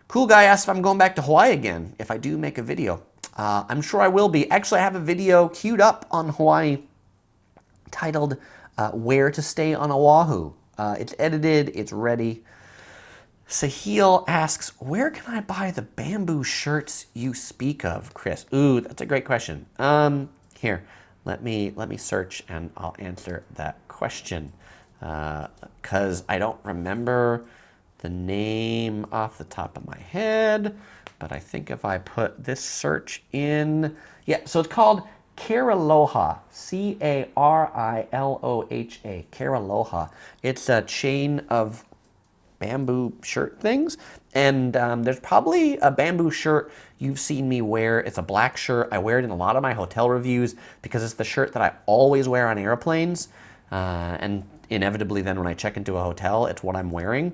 Cool Guy asks if I'm going back to Hawaii again, if I do make a video. I'm sure I will be. Actually, I have a video queued up on Hawaii titled Where to Stay on Oahu. It's edited, it's ready. Sahil asks, where can I buy the bamboo shirts you speak of, Chris? Ooh, that's a great question. Here, let me search and I'll answer that question. Because I don't remember the name off the top of my head, but I think if I put this search in, yeah, so it's called Cariloha, C-A-R-I-L-O-H-A, Cariloha. It's a chain of bamboo shirt things, and there's probably a bamboo shirt you've seen me wear. It's a black shirt. I wear it in a lot of my hotel reviews because it's the shirt that I always wear on airplanes, and inevitably then when I check into a hotel, it's what I'm wearing.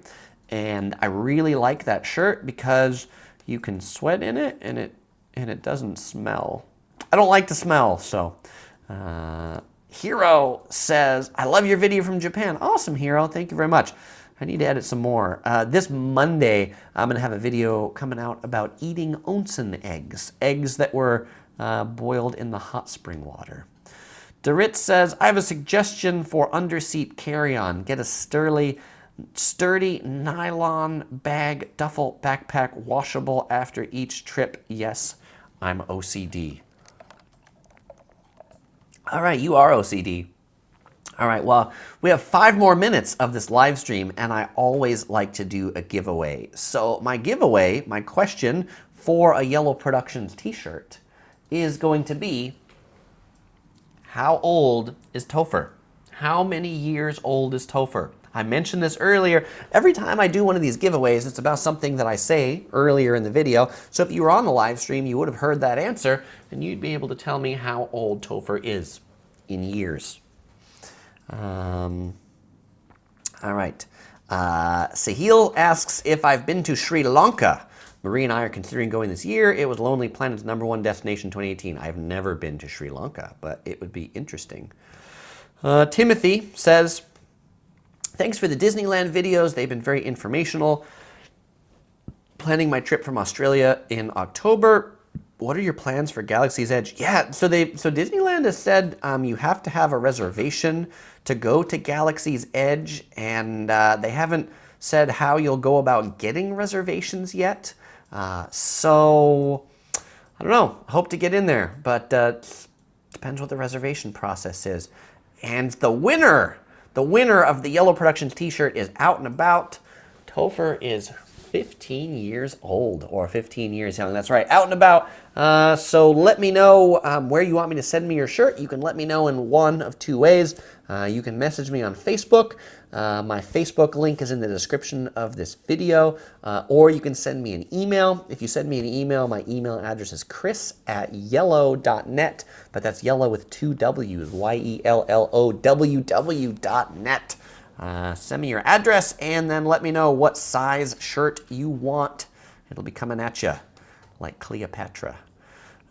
And I really like that shirt because you can sweat in it and it doesn't smell. I don't like to smell, so. Hero says, I love your video from Japan. Awesome, Hero. Thank you very much. I need to edit some more. This Monday, I'm going to have a video coming out about eating onsen eggs. Eggs that were boiled in the hot spring water. Dorit says, I have a suggestion for underseat carry-on. Get a sturdy nylon bag, duffel, backpack, washable after each trip. Yes, I'm OCD. All right, you are OCD. All right, well, we have 5 more minutes of this live stream, and I always like to do a giveaway. So my giveaway, my question for a Yellow Productions t-shirt is going to be, how old is Topher? How many years old is Topher? I mentioned this earlier. Every time I do one of these giveaways, it's about something that I say earlier in the video. So if you were on the live stream, you would have heard that answer, and you'd be able to tell me how old Topher is in years. All right. Sahil asks if I've been to Sri Lanka. Marie and I are considering going this year. It was Lonely Planet's #1 destination 2018. I've never been to Sri Lanka, but it would be interesting. Timothy says, thanks for the Disneyland videos. They've been very informational. Planning my trip from Australia in October. What are your plans for Galaxy's Edge? Yeah, so Disneyland has said you have to have a reservation to go to Galaxy's Edge, and they haven't said how you'll go about getting reservations yet. So I don't know. Hope to get in there, but depends what the reservation process is. And the winner of the Yellow Productions t-shirt is out and about. Topher is 15 years old, or 15 years young. That's right, out and about. So let me know where you want me to send me your shirt. You can let me know in one of two ways. You can message me on Facebook. My Facebook link is in the description of this video, or you can send me an email. If you send me an email, my email address is chris@yellow.net, but that's yellow with two W's, YELLOWW.net. Send me your address and then let me know what size shirt you want. It'll be coming at you like Cleopatra.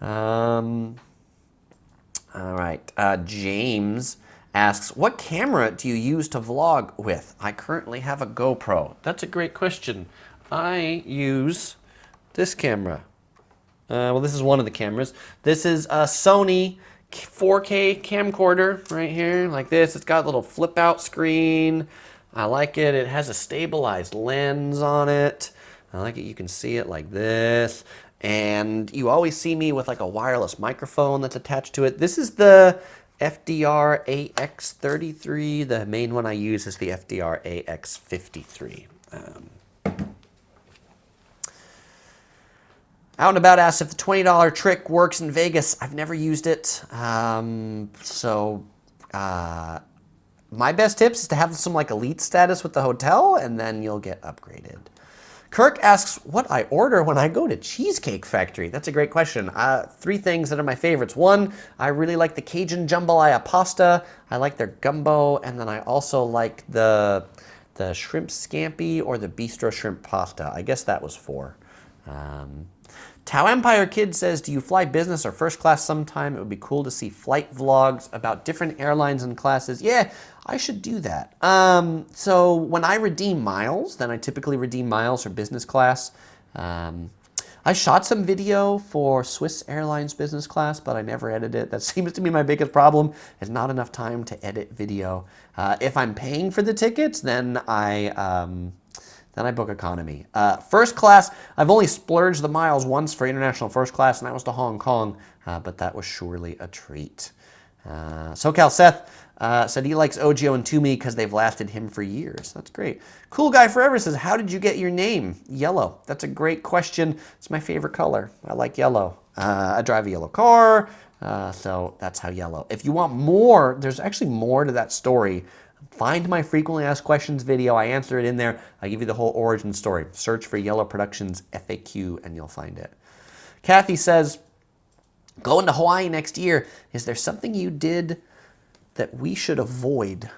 All right, James asks, what camera do you use to vlog with? I currently have a GoPro. That's a great question. I use this camera. Well, this is one of the cameras. This is a Sony 4K camcorder right here, like this. It's got a little flip out screen. I like it. It has a stabilized lens on it. I like it. You can see it like this. And you always see me with like a wireless microphone that's attached to it. This is the FDR AX33. The main one I use is the FDR AX53. Out and About asks if the $20 trick works in Vegas. I've never used it. My best tips is to have some like elite status with the hotel, and then you'll get upgraded. Kirk asks what I order when I go to Cheesecake Factory. That's a great question. Three things that are my favorites. One, I really like the Cajun jambalaya pasta. I like their gumbo, and then I also like the shrimp scampi or the bistro shrimp pasta. I guess that was four. Tau Empire Kid says, do you fly business or first class sometime? It would be cool to see flight vlogs about different airlines and classes. Yeah, I should do that. So when I redeem miles, then I typically redeem miles for business class. I shot some video for Swiss Airlines business class, but I never edited it. That seems to be my biggest problem, is not enough time to edit video. If I'm paying for the tickets, then I book economy. First class, I've only splurged the miles once for international first class, and that was to Hong Kong, but that was surely a treat. SoCal Seth said he likes Ogio and Toomey because they've lasted him for years. That's great. Cool Guy Forever says, how did you get your name? Yellow. That's a great question. It's my favorite color. I like yellow. I drive a yellow car, so that's how yellow. If you want more, there's actually more to that story. Find my frequently asked questions video. I answer it in there. I give you the whole origin story. Search for Yellow Productions FAQ and you'll find it. Kathy says, going to Hawaii next year. Is there something you did that we should avoid?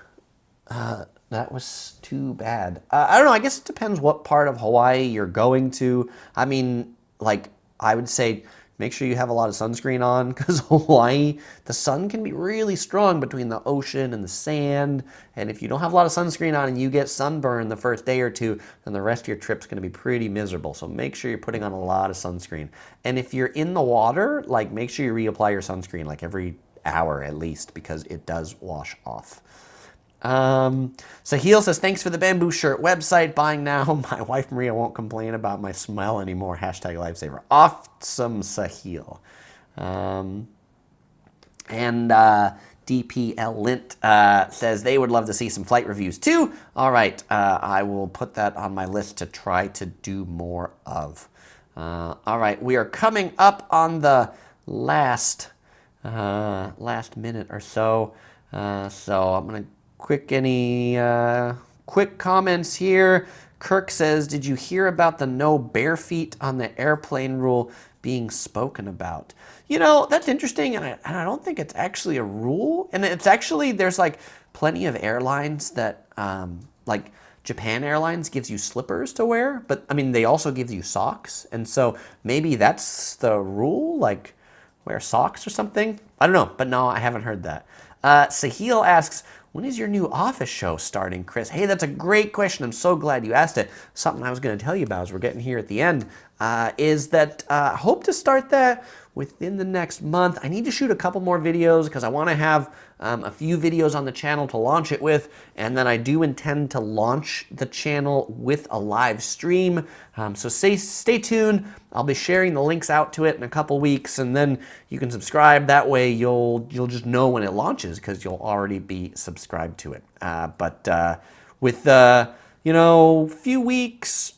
That was too bad. I don't know. I guess it depends what part of Hawaii you're going to. I mean, like, I would say make sure you have a lot of sunscreen on, because Hawaii, the sun can be really strong between the ocean and the sand. And if you don't have a lot of sunscreen on and you get sunburn the first day or two, then the rest of your trip's going to be pretty miserable. So make sure you're putting on a lot of sunscreen. And if you're in the water, like, make sure you reapply your sunscreen like every hour at least, because it does wash off. Sahil says, thanks for the bamboo shirt website. Buying now. My wife Maria won't complain about my smell anymore. Hashtag lifesaver. Awesome, Sahil. DPL Lint says they would love to see some flight reviews too. All right, I will put that on my list to try to do more of. All right, we are coming up on the last minute or so. So I'm gonna quick comments here. Kirk says, did you hear about the no bare feet on the airplane rule being spoken about? You know, that's interesting, and I don't think it's actually a rule. And it's actually, there's like plenty of airlines that, like Japan Airlines gives you slippers to wear, but I mean, they also give you socks. And so maybe that's the rule, like wear socks or something. I don't know, but no, I haven't heard that. Sahil asks, when is your new office show starting, Chris? Hey, that's a great question. I'm so glad you asked it. Something I was going to tell you about as we're getting here at the end is that I hope to start that within the next month. I need to shoot a couple more videos because I want to have a few videos on the channel to launch it with, and then I do intend to launch the channel with a live stream. So stay tuned. I'll be sharing the links out to it in a couple weeks, and then you can subscribe. That way you'll just know when it launches because you'll already be subscribed to it. With few weeks,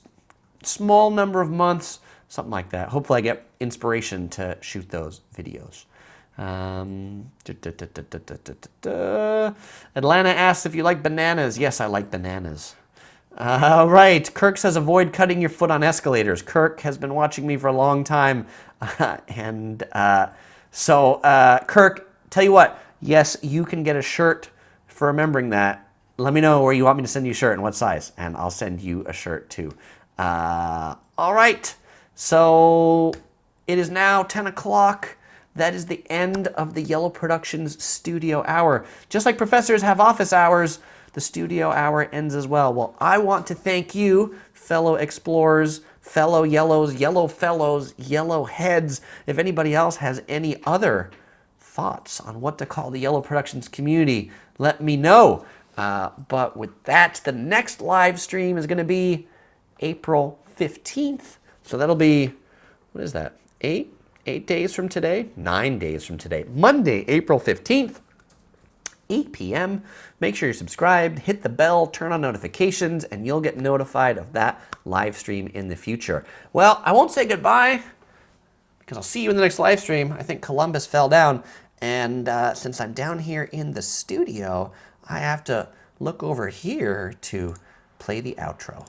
small number of months, something like that. Hopefully I get inspiration to shoot those videos. Atlanta asks if you like bananas. Yes, I like bananas. All right. Kirk says avoid cutting your foot on escalators. Kirk has been watching me for a long time. Kirk, tell you what, yes, you can get a shirt for remembering that. Let me know where you want me to send you a shirt and what size, and I'll send you a shirt too. All right. So it is now 10 o'clock. That is the end of the Yellow Productions studio hour. Just like professors have office hours, the studio hour ends as well. Well, I want to thank you, fellow explorers, fellow yellows, yellow fellows, yellow heads. If anybody else has any other thoughts on what to call the Yellow Productions community, let me know. But with that, the next live stream is going to be April 15th. So that'll be, what is that, 8 days from today? 9 days from today. Monday, April 15th, 8 p.m. Make sure you're subscribed, hit the bell, turn on notifications, and you'll get notified of that live stream in the future. Well, I won't say goodbye because I'll see you in the next live stream. I think Columbus fell down, and since I'm down here in the studio, I have to look over here to play the outro.